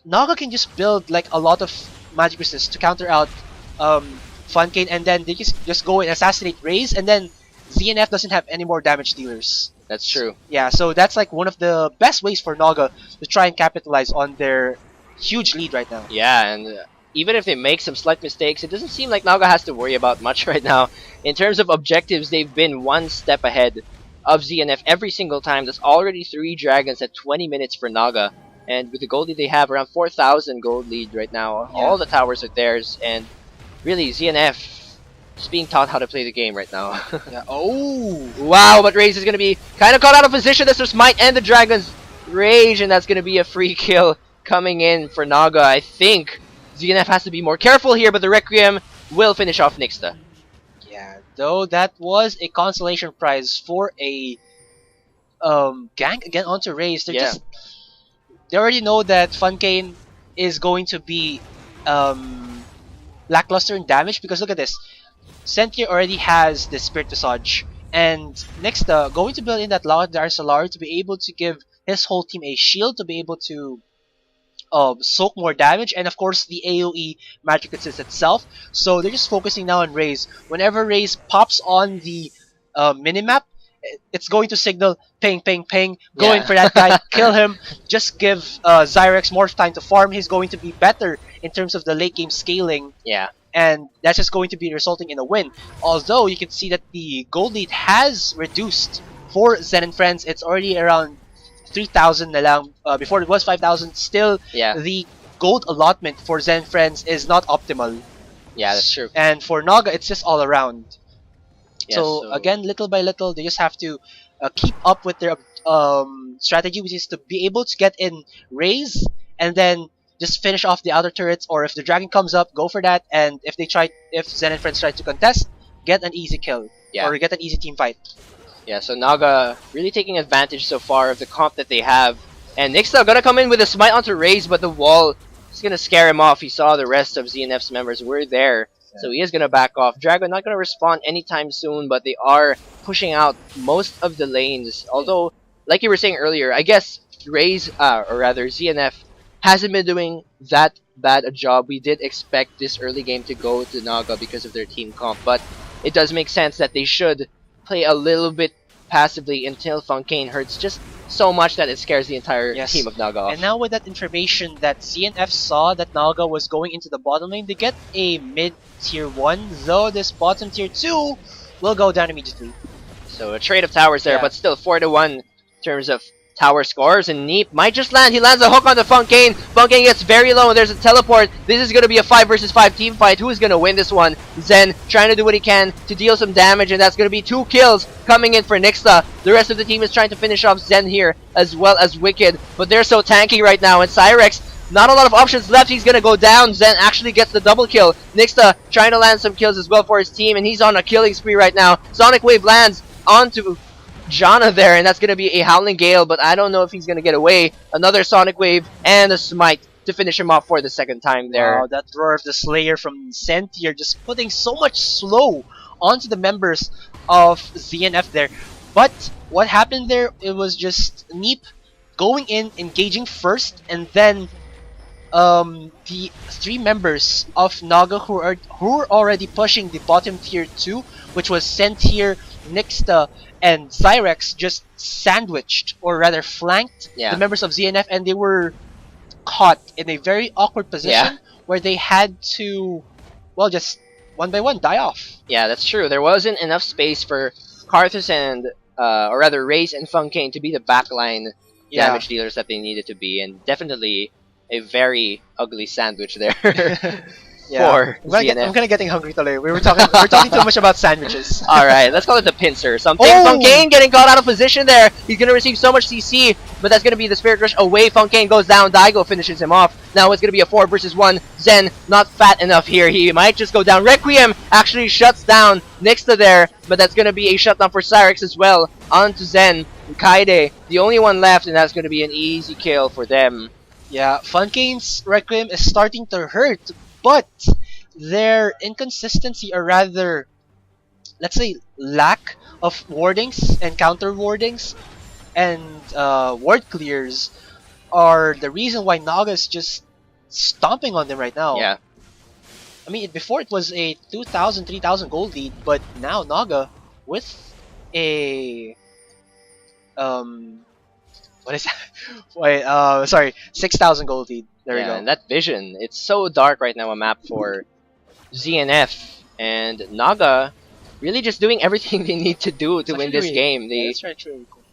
Naga can just build like a lot of magic resist to counter out Funkane, and then they just go and assassinate Raze, and then ZNF doesn't have any more damage dealers. That's true. Yeah, so that's like one of the best ways for Naga to try and capitalize on their huge lead right now. Yeah, and even if they make some slight mistakes, it doesn't seem like Naga has to worry about much right now. In terms of objectives, they've been one step ahead of ZNF every single time. There's already 3 dragons at 20 minutes for Naga. And with the gold lead they have, around 4,000 gold lead right now. Yeah. All the towers are theirs, and really ZNF is being taught how to play the game right now. Yeah. Oh! Wow, but Raze is going to be kind of caught out of position. This was Might and the Dragon's Rage, and that's going to be a free kill coming in for Naga. I think ZNF has to be more careful here, but the Requiem will finish off Nixta. Yeah, though that was a consolation prize for a gank again onto Raze. They already know that Funkane is going to be lackluster in damage, because look at this. Sentier already has the Spirit Visage, and Nixta going to build in that Laudar Solar to be able to give his whole team a shield, to be able to soak more damage, and of course the AoE magic resist itself. So they're just focusing now on Raze. Whenever Raze pops on the minimap, it's going to signal ping, ping, ping. Go in for that guy, kill him. Just give Zyrex more time to farm. He's going to be better in terms of the late game scaling. Yeah. And that's just going to be resulting in a win. Although you can see that the gold lead has reduced for Zen and Friends. It's already around 3,000 na lang. Before it was 5,000. Still, the gold allotment for Zen and Friends is not optimal. Yeah, that's true. And for Naga, it's just all around. Yeah, so again, little by little, they just have to keep up with their strategy, which is to be able to get in Raze, and then just finish off the outer turrets. Or if the dragon comes up, go for that. And if Zen and Friends try to contest, get an easy kill or get an easy team fight. Yeah, so Naga really taking advantage so far of the comp that they have. And Nixta gonna come in with a smite onto Raze, but the wall is gonna scare him off. He saw the rest of ZNF's members were there. So he is going to back off. Dragon not going to respond anytime soon, but they are pushing out most of the lanes. Although, like you were saying earlier, I guess Raze, or rather ZNF, hasn't been doing that bad a job. We did expect this early game to go to Naga because of their team comp, but it does make sense that they should play a little bit passively until Funkane hurts just so much that it scares the entire team of Naga off. And now with that information that ZNF saw that Naga was going into the bottom lane, they get a mid tier 1, though this bottom tier 2 will go down immediately. So a trade of towers there, but still 4-1 in terms of tower scores, and Neep might just land. He lands a hook on the Funkane. Funkane gets very low, and there's a teleport. This is going to be a 5 versus 5 team fight. Who is going to win this one? Zen trying to do what he can to deal some damage, and that's going to be 2 kills coming in for Nixta. The rest of the team is trying to finish off Zen here, as well as Wicked, but they're so tanky right now, and Cyrex, not a lot of options left. He's going to go down. Zen actually gets the double kill. Nixta trying to land some kills as well for his team, and he's on a killing spree right now. Sonic Wave lands onto Janna there, and that's going to be a Howling Gale, but I don't know if he's going to get away. Another Sonic Wave and a Smite to finish him off for the second time there. Wow, that Roar of the Slayer from Sentier just putting so much slow onto the members of ZNF there. But what happened there, it was just Neep going in, engaging first, and then the 3 members of Naga who were already pushing the bottom tier 2, which was Sentier, Nixta, and Zyrex, just sandwiched, or rather flanked, the members of ZNF, and they were caught in a very awkward position where they had to, well, just one by one die off. Yeah, that's true. There wasn't enough space for Karthus and, or rather, Raze and Funkane to be the backline damage dealers that they needed to be, and definitely a very ugly sandwich there. For ZNF. I'm kind of getting hungry today. We're talking too much about sandwiches. Alright, let's call it the pincer. Something. Oh! Funkane getting caught out of position there. He's going to receive so much CC, but that's going to be the Spirit Rush away. Funkane goes down. Daigo finishes him off. Now it's going to be a 4 versus 1. Zen not fat enough here. He might just go down. Requiem actually shuts down Nixta there, but that's going to be a shutdown for Cyrex as well. On to Zen. Kaide, the only one left, and that's going to be an easy kill for them. Yeah, Funkane's Requiem is starting to hurt, but their inconsistency, or rather, let's say, lack of wardings and counter wardings and ward clears are the reason why Naga is just stomping on them right now. Yeah. I mean, before it was a 2,000, 3,000 gold lead, but now Naga with a what is that? Wait, sorry, 6,000 gold lead. There we go. And that vision, it's so dark right now, a map for ZNF, and Naga really just doing everything they need to do to win this game. That's right, really cool.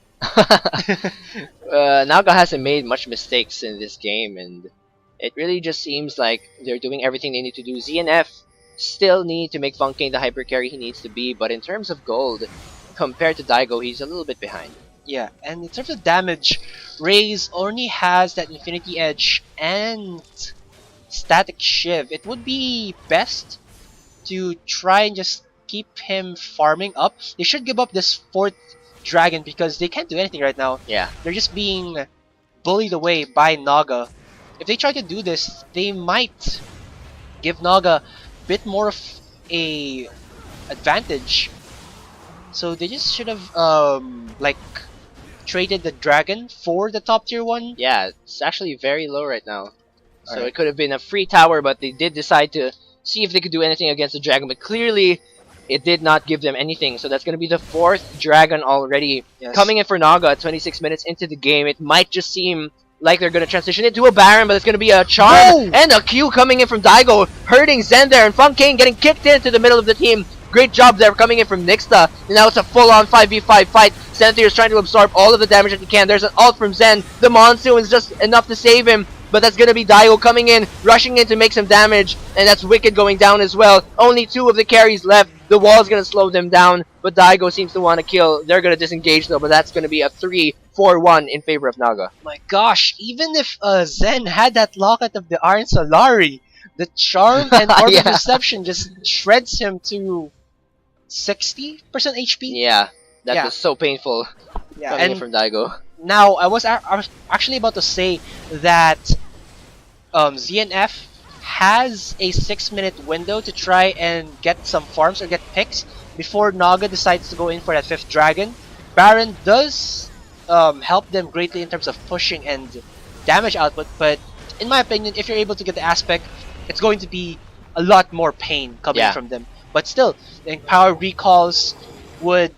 Naga hasn't made much mistakes in this game, and it really just seems like they're doing everything they need to do. ZNF still need to make Funkane the hyper carry he needs to be, but in terms of gold, compared to Daigo, he's a little bit behind. Yeah, and in terms of damage, Raze only has that Infinity Edge and Static Shiv. It would be best to try and just keep him farming up. They should give up this 4th dragon because they can't do anything right now. Yeah. They're just being bullied away by Naga. If they try to do this, they might give Naga a bit more of a advantage. So they just should have like traded the dragon for the top tier 1. Yeah, it's actually very low right now. So it could have been a free tower, but they did decide to see if they could do anything against the dragon. But clearly, it did not give them anything. So that's going to be the 4th dragon already. Yes. Coming in for Naga 26 minutes into the game. It might just seem like they're going to transition into a Baron, but it's going to be a Charm. And a Q coming in from Daigo, hurting Zen there. And Funkane getting kicked into the middle of the team. Great job there coming in from Nixta. And now it's a full-on 5v5 fight. Senthier is trying to absorb all of the damage that he can. There's an ult from Zen. The Monsoon is just enough to save him. But that's going to be Daigo coming in, rushing in to make some damage. And that's Wicked going down as well. Only 2 of the carries left. The wall is going to slow them down. But Daigo seems to want to kill. They're going to disengage though. But that's going to be a 3-4-1 in favor of Naga. My gosh, even if Zen had that Locket of the Iron Solari, the Charm and Orb of Deception just shreds him to 60% HP. Yeah, that was so painful. Yeah, coming in from Daigo. Now, I was actually about to say that ZNF has a 6-minute window to try and get some farms or get picks before Naga decides to go in for that 5th dragon. Baron does help them greatly in terms of pushing and damage output, but in my opinion, if you're able to get the aspect, it's going to be a lot more pain coming from them. But still, the power recalls would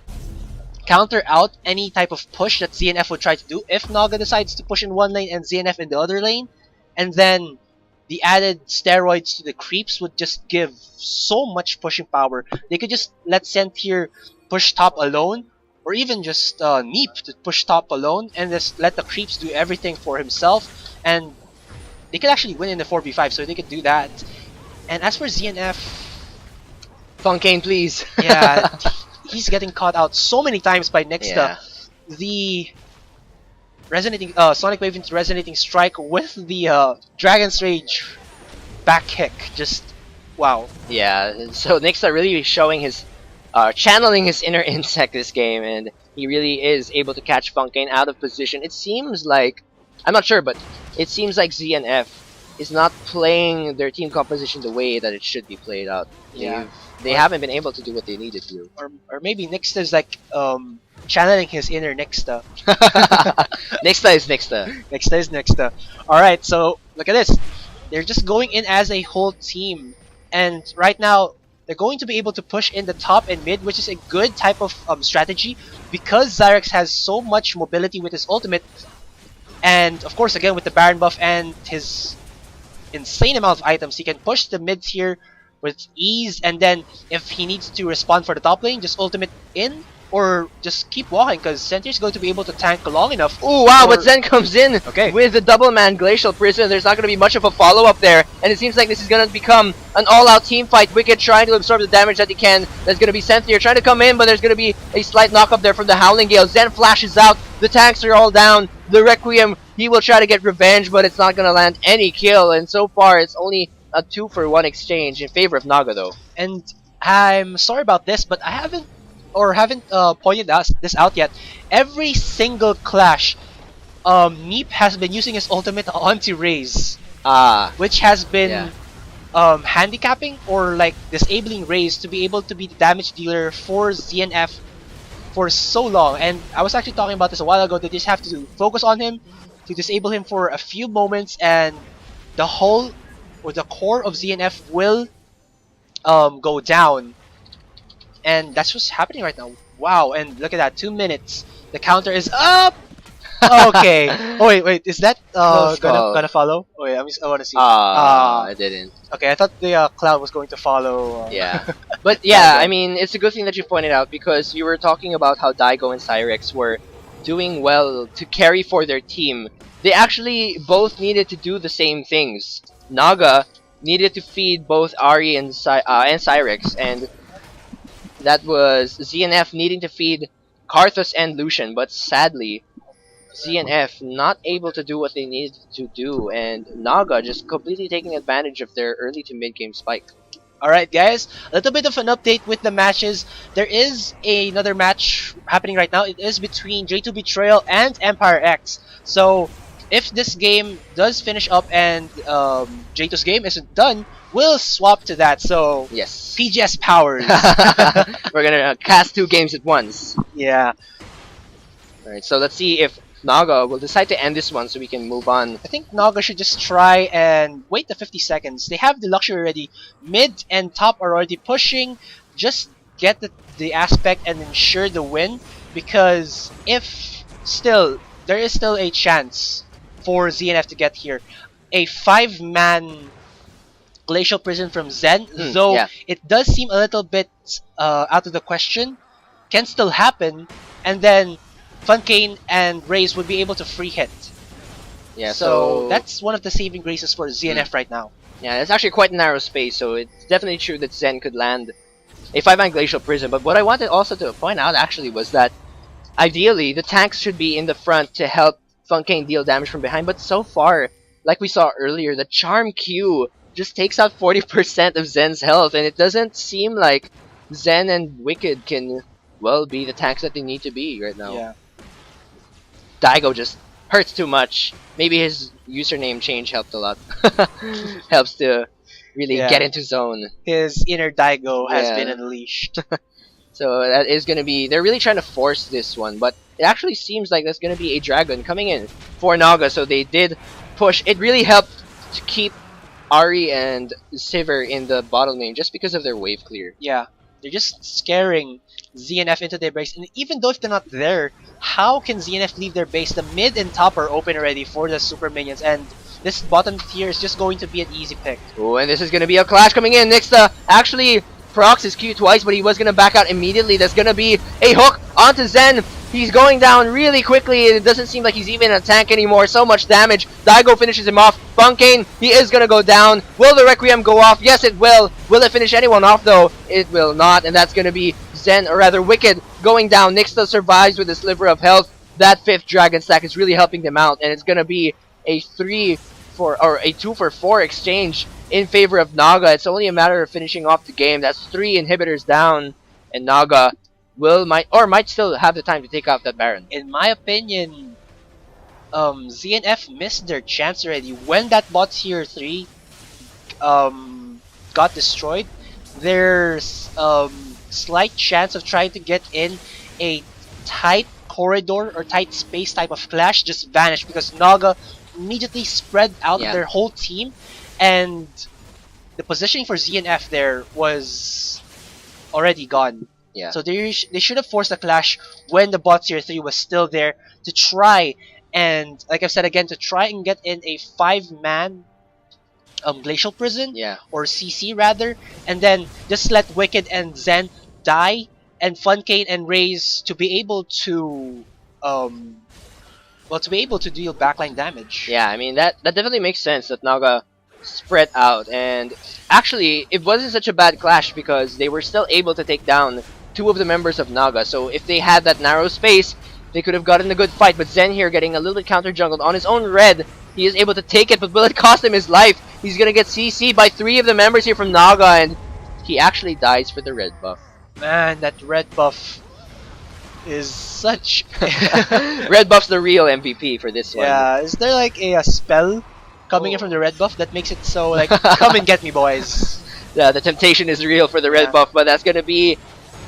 counter out any type of push that ZNF would try to do if Naga decides to push in one lane and ZNF in the other lane. And then the added steroids to the creeps would just give so much pushing power. They could just let Sentier push top alone, or even just Neep to push top alone, and just let the creeps do everything for himself. And they could actually win in the 4v5, so they could do that. And as for ZNF... Funkane, please. Yeah, he's getting caught out so many times by Nixta. Yeah. The resonating Sonic Wave into resonating strike with the Dragon's Rage back kick, just wow. Yeah, so Nixta really showing his channeling his inner insect this game, and he really is able to catch Funkane out of position. It seems like, I'm not sure, but it seems like ZNF is not playing their team composition the way that it should be played out. Yeah. They've They haven't been able to do what they needed to. Or maybe Nixta's like channeling his inner Nixta. Nixta is Nixta. Nixta is Nixta. Alright, so look at this. They're just going in as a whole team. And right now, they're going to be able to push in the top and mid, which is a good type of strategy because Zyrex has so much mobility with his ultimate. And of course, again, with the Baron buff and his insane amount of items, he can push the mid tier with ease. And then if he needs to respond for the top lane, just ultimate in or just keep walking because Sentry is going to be able to tank long enough. Oh wow, but Zen comes in Okay. with the double man Glacial Prison. There's not going to be much of a follow-up there, and it seems like this is going to become an all-out team fight. Wicked trying to absorb the damage that he can. There's going to be Sentry trying to come in, but there's going to be a slight knock-up there from the Howling Gale. Zen flashes out, the tanks are all down. The Requiem, he will try to get revenge, but it's not going to land any kill, and so far it's only a 2-for-1 exchange in favor of Naga though. And I'm sorry about this, but I haven't pointed this out yet. Every single clash, Neep has been using his ultimate onto Raze, which has been handicapping or like disabling Raze to be able to be the damage dealer for ZNF for so long. And I was actually talking about this a while ago. They just have to focus on him to disable him for a few moments, and the whole or the core of ZNF will go down. And that's what's happening right now. Wow, and look at that, 2 minutes. The counter is up! Okay. Oh wait, is that gonna follow? Oh wait, I want to see. I didn't. Okay, I thought the cloud was going to follow. Yeah. But yeah, I mean, it's a good thing that you pointed out because you were talking about how Daigo and Cyrex were doing well to carry for their team. They actually both needed to do the same things. Naga needed to feed both Ari and Cyrex, and that was ZNF needing to feed Karthus and Lucian, but sadly, ZNF not able to do what they needed to do, and Naga just completely taking advantage of their early to mid game spike. Alright guys, a little bit of an update with the matches. There is another match happening right now. It is between J2 Betrayal and Empire X. So if this game does finish up and J2's game isn't done, we'll swap to that. So yes, PGS powers. We're gonna cast 2 games at once. Yeah. Alright, so let's see if Naga will decide to end this one so we can move on. I think Naga should just try and wait the 50 seconds. They have the luxury already. Mid and top are already pushing. Just get the aspect and ensure the win. Because if there is still a chance for ZNF to get here. A 5-man Glacial Prison from Zen, though it does seem a little bit out of the question, can still happen. And then Funkane and Raze would be able to free hit. Yeah, so that's one of the saving graces for ZNF right now. Yeah, it's actually quite a narrow space, so it's definitely true that Zen could land a 5-man Glacial Prison. But what I wanted also to point out actually was that ideally the tanks should be in the front to help Funkane deal damage from behind. But so far, like we saw earlier, the Charm Q just takes out 40% of Zen's health, and it doesn't seem like Zen and Wicked can, well, be the tanks that they need to be right now. Yeah. Daigo just hurts too much. Maybe his username change helped a lot. Helps to really get into zone. His inner Daigo has been unleashed. So that is going to be... They're really trying to force this one, but it actually seems like there's going to be a Dragon coming in for Naga, so they did push. It really helped to keep Ari and Sivir in the bottom lane just because of their wave clear. Yeah, they're just scaring ZNF into their base, and even though if they're not there, how can ZNF leave their base? The mid and top are open already for the super minions, and this bottom tier is just going to be an easy pick. Oh, and this is going to be a clash coming in. Nixta actually procs his Q twice, but he was going to back out immediately. There's going to be a hook onto Zen. He's going down really quickly. It doesn't seem like he's even a tank anymore. So much damage. Daigo finishes him off. Funkane, he is going to go down. Will the Requiem go off? Yes, it will. Will it finish anyone off, though? It will not, and that's going to be Zen, or rather Wicked, going down. Nixta survives with a sliver of health. That 5th Dragon stack is really helping them out, and it's going to be a 2-for-4 exchange in favor of Naga. It's only a matter of finishing off the game. That's 3 inhibitors down, and Naga might still have the time to take out that Baron. In my opinion, ZNF missed their chance already. When that bot tier 3 got destroyed, there's slight chance of trying to get in a tight corridor or tight space type of clash just vanished because Naga immediately spread out Yeah. their whole team, and the positioning for ZNF there was already gone. Yeah. So they should have forced a clash when the bot tier 3 was still there to try and, like I've said again, to try and get in a 5-man Glacial Prison, Yeah. or CC rather, and then just let Wicked and Zen die, and Funkane and Raze to be able to deal backline damage. Yeah, I mean that definitely makes sense that Naga spread out, and actually it wasn't such a bad clash because they were still able to take down 2 of the members of Naga. So if they had that narrow space, they could have gotten a good fight. But Zen here getting a little bit counter jungled on his own red. He is able to take it, but will it cost him his life? He's gonna get CC by 3 of the members here from Naga, and he actually dies for the red buff. Man, that red buff is such. Red buff's the real MVP for this one. Yeah, is there like a spell coming in from the red buff that makes it so like, come and get me, boys? Yeah, the temptation is real for the red Yeah. buff, but that's gonna be.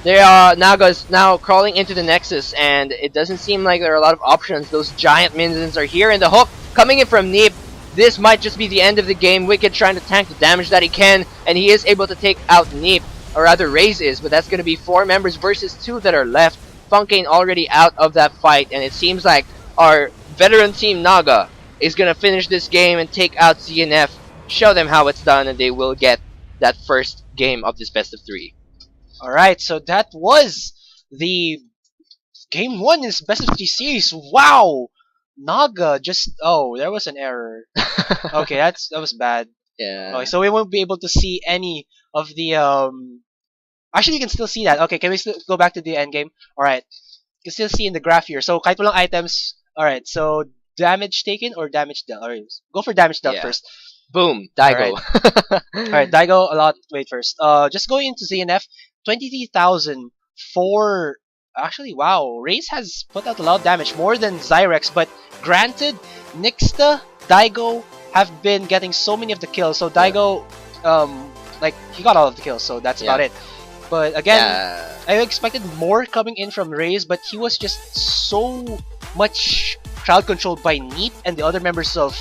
Naga's now crawling into the Nexus, and it doesn't seem like there are a lot of options. Those giant minions are here, and the hook coming in from Neep. This might just be the end of the game. Wicked trying to tank the damage that he can, and he is able to take out Neep, or rather Raze is, but that's gonna be 4 members versus 2 that are left. Funkane already out of that fight, and it seems like our veteran team Naga is gonna finish this game and take out CNF, show them how it's done, and they will get that first game of this best of 3. Alright, so that was the game 1 in this best of 3 series. Wow! Naga just, oh, there was an error. Okay, that was bad. Yeah. Okay, so we won't be able to see any of the actually, you can still see that. Okay, can we still go back to the end game? Alright. You can still see in the graph here. So, kahit walang items. Alright, so damage taken or damage dealt? Alright, go for damage dealt Yeah. first. Boom, Daigo. Alright, Daigo, a lot. Wait first. Just going into ZNF, 23,000 for. Actually, wow. Raze has put out a lot of damage, more than Zyrex, but granted, Nixta, Daigo have been getting so many of the kills. So, Daigo, like, he got all of the kills, so that's about it. But again, Yeah. I expected more coming in from Raze, but he was just so much crowd controlled by Neep and the other members of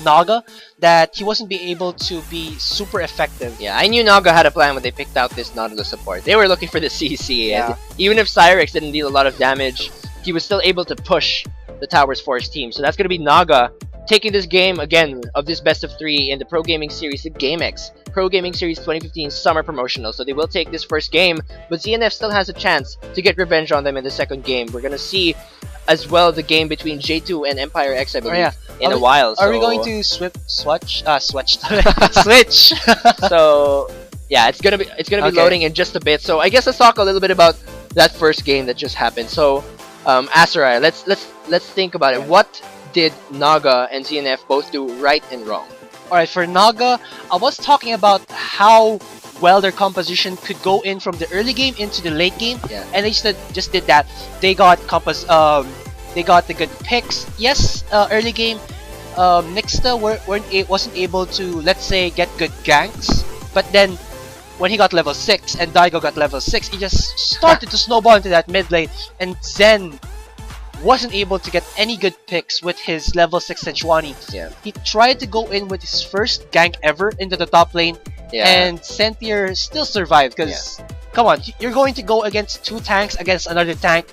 Naga that he wasn't be able to be super effective. Yeah, I knew Naga had a plan when they picked out this Nautilus support. They were looking for the CC, and Yeah. even if Cyrex didn't deal a lot of damage, he was still able to push the towers for his team. So that's going to be Naga taking this game again of this best of 3 in the Pro Gaming Series, the Gamex Pro Gaming Series 2015 Summer Promotional. So they will take this first game, but ZNF still has a chance to get revenge on them in the second game. We're going to see as well the game between J2 and Empire X, I believe, in a while. Are we So- going to switch? Switch. So yeah, it's gonna be Okay. loading in just a bit. So I guess let's talk a little bit about that first game that just happened. So Asarai, let's think about it. What did Naga and ZNF both do right and wrong? Alright, for Naga, I was talking about how well their composition could go in from the early game into the late game, Yeah. and they just did that. They got they got the good picks. Yes, early game, Nixta wasn't able to, let's say, get good ganks, but then when he got level 6 and Daigo got level 6, he just started to snowball into that mid lane, and Zen wasn't able to get any good picks with his level 6 Sejuani. Yeah. He tried to go in with his first gank ever into the top lane, Yeah. and Sentier still survived because, come on, you're going to go against 2 tanks against another tank.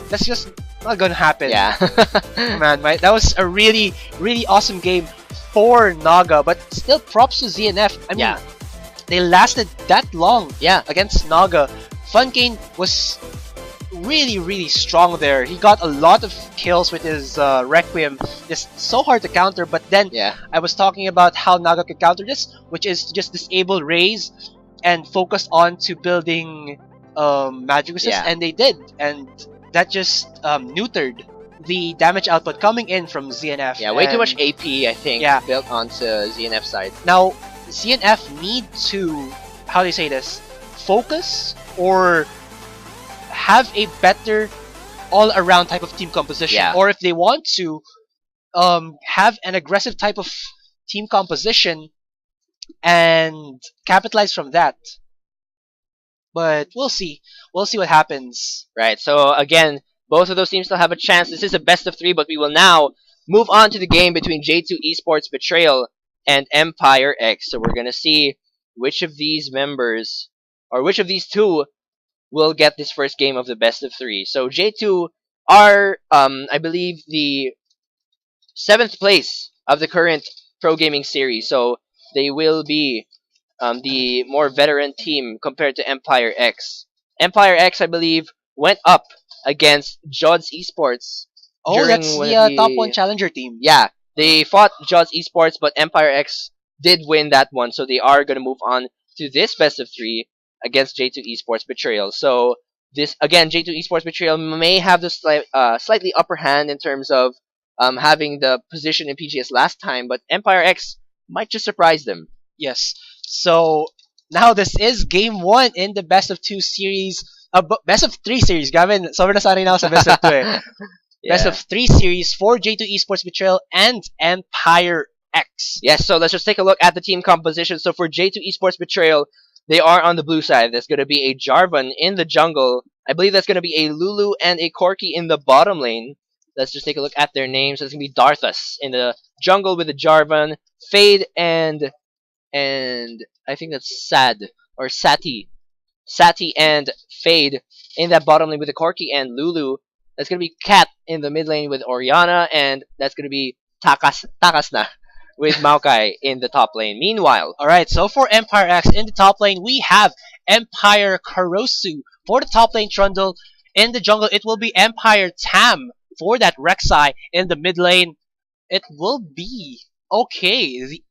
That's just not gonna happen. Yeah. Man, right? That was a really, really awesome game for Naga, but still props to ZNF. I mean, Yeah. they lasted that long Yeah. against Naga. Funkane was really, really strong there. He got a lot of kills with his Requiem. It's so hard to counter, but then Yeah. I was talking about how Naga could counter this, which is to just disable Raze and focus on to building magic resist, Yeah. and they did, and that just neutered the damage output coming in from ZNF. Yeah. Way too and much AP, I think, Yeah. built onto ZNF side. Now, ZNF need to, how do you say this, focus or have a better all-around type of team composition. Yeah. Or if they want to have an aggressive type of team composition and capitalize from that, But we'll see. We'll see what happens. Right. So again, both of those teams still have a chance. This is a best of 3, but we will now move on to the game between J2 Esports Betrayal and Empire X. So we're gonna see which of these members or which of these two will get this first game of the best of 3. So J2 are, I believe, the 7th place of the current pro gaming series. So they will be the more veteran team compared to Empire X. Empire X, I believe, went up against Jods Esports. Oh, that's one the of top 1 challenger team. Yeah, they fought Jods Esports, but Empire X did win that one, so they are going to move on to this best of 3 against J2 Esports Betrayal. So this again, J2 Esports Betrayal may have the slightly upper hand in terms of having the position in PGS last time, but Empire X might just surprise them. Yes. So now this is game 1 in the best of 2 series. Best of 3 series. Gavin, sobrang nasanay na ako sa best of 2 eh. Yeah. Best of 3 series for J2 Esports Betrayal and Empire X. Yes, so let's just take a look at the team composition. So for J2 Esports Betrayal, they are on the blue side. There's going to be a Jarvan in the jungle. I believe that's going to be a Lulu and a Corki in the bottom lane. Let's just take a look at their names. It's going to be Darthus in the jungle with the Jarvan, Fade and I think that's Sad or Sati. Sati and Fade in that bottom lane with the Corki and Lulu. That's going to be Cat in the mid lane with Oriana, and that's going to be Takasna with Maokai in the top lane. Meanwhile, alright, so for Empire X in the top lane, we have Empire Karosu. For the top lane Trundle, in the jungle, it will be Empire Tam. For that Rek'Sai in the mid lane, it will be okay. The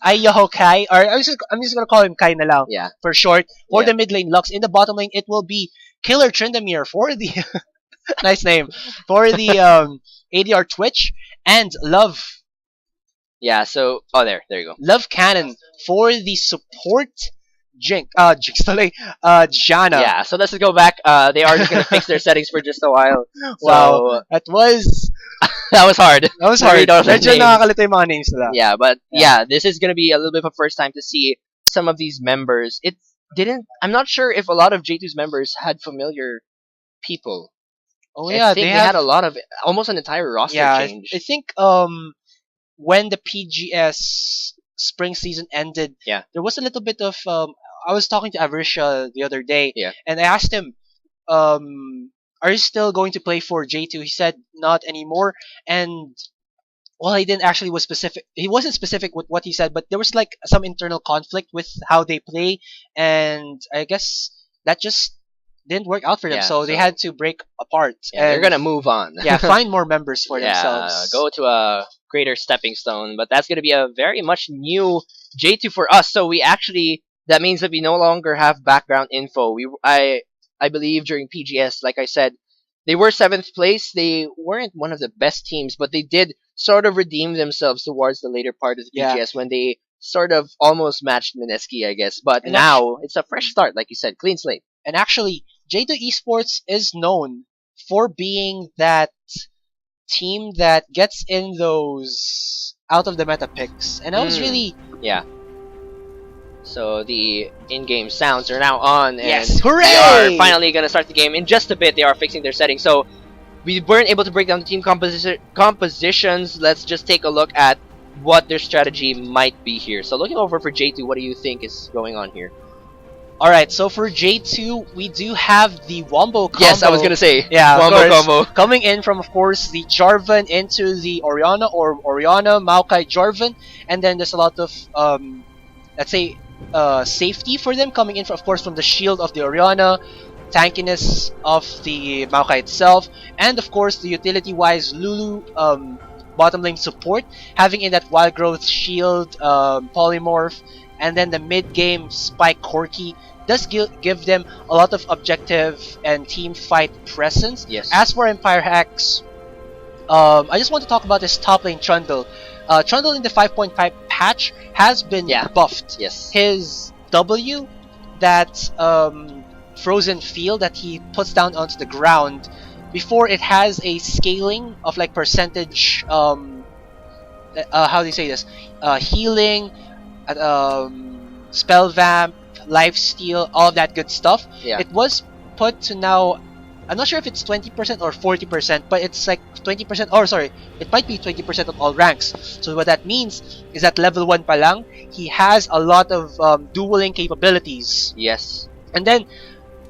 Ayohokai, or I'm just gonna call him Kai na lang, yeah, for short. For Yeah. the mid lane Lux, in the bottom lane, it will be Killer Tryndamere for the nice name for the ADR Twitch and Love. Yeah, so there you go. Love Cannon for the support Jinx tuloy, Jana. Yeah, so let's just go back. They are just gonna fix their settings for just a while. Wow, that was hard. That was To hard. read all the Medyo names. nakakalito yung mga names nila. Yeah, but yeah, this is gonna be a little bit of a first time to see some of these members. It didn't. I'm not sure if a lot of J2's members had familiar people. Oh I yeah, think they had have a lot of almost an entire roster change. I think when the PGS spring season ended, there was a little bit of I was talking to Averisha the other day, and I asked him, are you still going to play for J2? He said not anymore, and well, he didn't actually was specific. He wasn't specific with what he said, but there was like some internal conflict with how they play, and I guess that just didn't work out for them. So they had to break apart. Yeah, they're gonna move on. Find more members for themselves. Go to a greater stepping stone. But that's gonna be a very much new J2 for us. So we actually that means that we no longer have background info. I believe during PGS, like I said, they were 7th place. They weren't one of the best teams, but they did sort of redeem themselves towards the later part of the PGS when they sort of almost matched Mineski, I guess. But And now it's a fresh start, like you said, clean slate. And actually, J2 Esports is known for being that team that gets in those out of the meta picks. And I was really So the in-game sounds are now on, and yes, hooray! we are finally gonna start the game. In just a bit, they are fixing their settings. So we weren't able to break down the team compositions. Let's just take a look at what their strategy might be here. So looking over for J2, what do you think is going on here? Alright, so for J2, we do have the Wombo combo. Yes, I was gonna say. Yeah, Wombo combo. Coming in from, of course, the Jarvan into the Oriana, or Oriana, Maokai, Jarvan. And then there's a lot of, let's say, safety for them coming in, of course, from the shield of the Oriana, tankiness of the Maokai itself, and of course, the utility-wise Lulu bottom lane support, having in that wild growth shield, polymorph, and then the mid-game Spike Corki does give them a lot of objective and team fight presence. Yes. As for Empire X, I just want to talk about this top lane Trundle. Trundle in the 5.5 patch has been buffed. Yes. His W, that frozen field that he puts down onto the ground, before it has a scaling of like percentage, how do you say this? Healing, spell vamp, life steal, all of that good stuff. Yeah. It was put to now. I'm not sure if it's 20% or 40%, but it's like 20%. Or sorry, it might be 20% on all ranks. So what that means is that level 1 pa lang, he has a lot of dueling capabilities. Yes. And then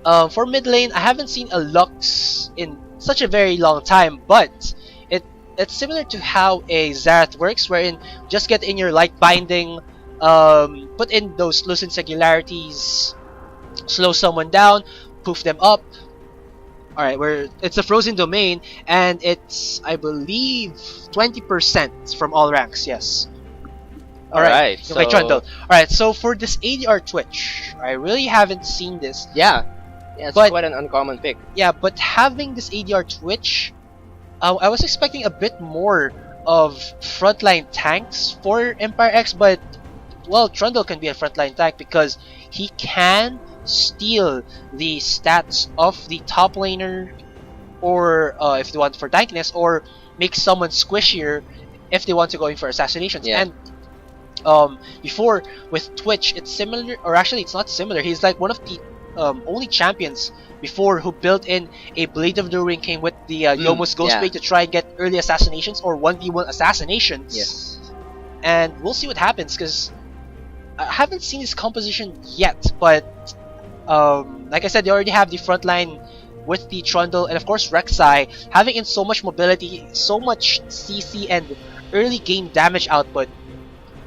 for mid lane, I haven't seen a Lux in such a very long time, but it's similar to how a Zerath works, wherein just get in your light binding, put in those Lucent Singularities, slow someone down, poof them up. Alright, it's a frozen domain, and it's, I believe, 20% from all ranks, yes. Alright, so okay, Trundle. Alright, so for this ADR Twitch, I really haven't seen this. Yeah, it's quite an uncommon pick. Yeah, but having this ADR Twitch, I was expecting a bit more of frontline tanks for Empire X, but, well, Trundle can be a frontline tank because he can steal the stats of the top laner, or if they want for tankiness, or make someone squishier if they want to go in for assassinations. Yeah. And before with Twitch, it's similar, or actually it's not similar. He's like one of the only champions before who built in a Blade of the Ring King with the Yomu's Ghost Blade to try and get early assassinations or 1v1 assassinations. Yes. And we'll see what happens, because I haven't seen his composition yet, but like I said, they already have the front line with the Trundle, and of course Rek'Sai, having in so much mobility, so much CC and early game damage output.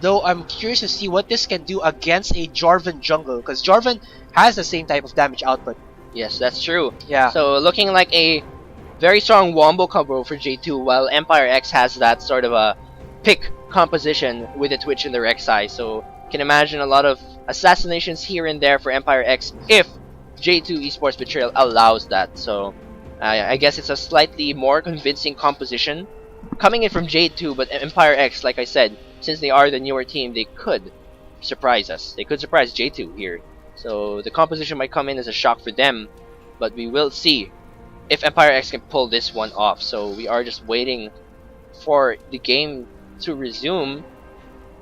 Though I'm curious to see what this can do against a Jarvan jungle, because Jarvan has the same type of damage output. Yes, that's true. Yeah. So looking like a very strong wombo combo for J2, while Empire X has that sort of a pick composition with the Twitch and the Rek'Sai. So you can imagine a lot of assassinations here and there for Empire X if J2 Esports Betrayal allows that. So I guess it's a slightly more convincing composition coming in from J2, but Empire X, like I said, since they are the newer team, they could surprise us. They could surprise J2 here. So the composition might come in as a shock for them, but we will see if Empire X can pull this one off. So we are just waiting for the game to resume,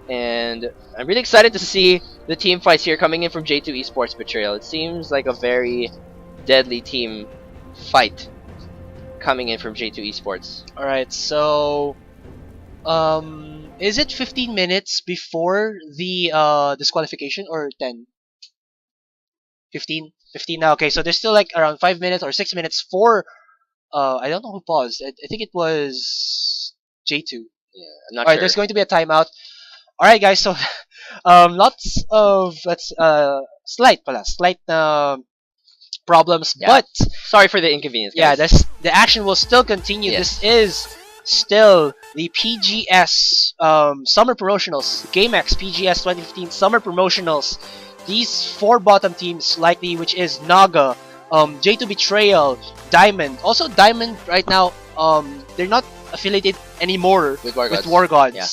and I'm really excited to see the team fights here coming in from J2 Esports Betrayal. It seems like a very deadly team fight coming in from J2 Esports. Alright, so is it 15 minutes before the disqualification, or 10? 15 now. Okay, so there's still like around 5 minutes or 6 minutes for I don't know who paused. I think it was J2. Yeah, I'm not Alright, sure. there's going to be a timeout. Alright guys, so lots of slight problems, Yeah. but Sorry for the inconvenience, yeah, guys. the action will still continue. Yes. This is still the PGS Summer Promotionals, Gamex PGS 2015 Summer Promotionals. These 4 bottom teams likely, which is Naga, J2 Betrayal, Diamond. Also Diamond right now, they're not affiliated anymore With War Gods. War Gods. Yeah.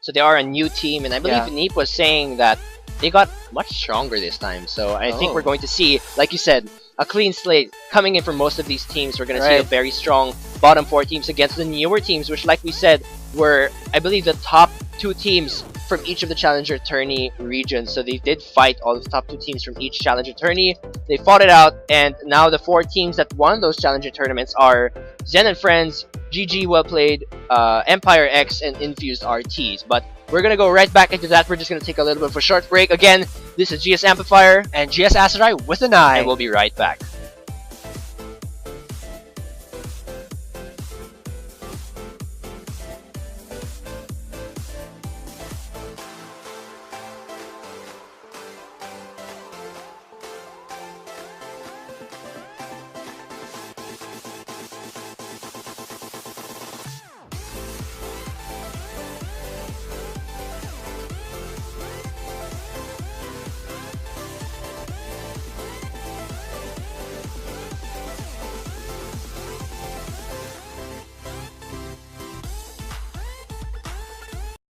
So they are a new team, and I believe Neep was saying that they got much stronger this time. So I think we're going to see, like you said, a clean slate coming in for most of these teams. We're going to see a very strong bottom 4 teams against the newer teams, which, like we said, were, I believe, the top 2 teams from each of the Challenger Tourney regions. So they did fight all the top 2 teams from each Challenger Tourney. They fought it out, and now the 4 teams that won those Challenger tournaments are Zen and Friends, GG Well Played, Empire X, and Infused RTs. But we're gonna go right back into that. We're just gonna take a little bit of a short break. Again, this is GS Amplifier and GS Aserai with an eye. and we'll be right back.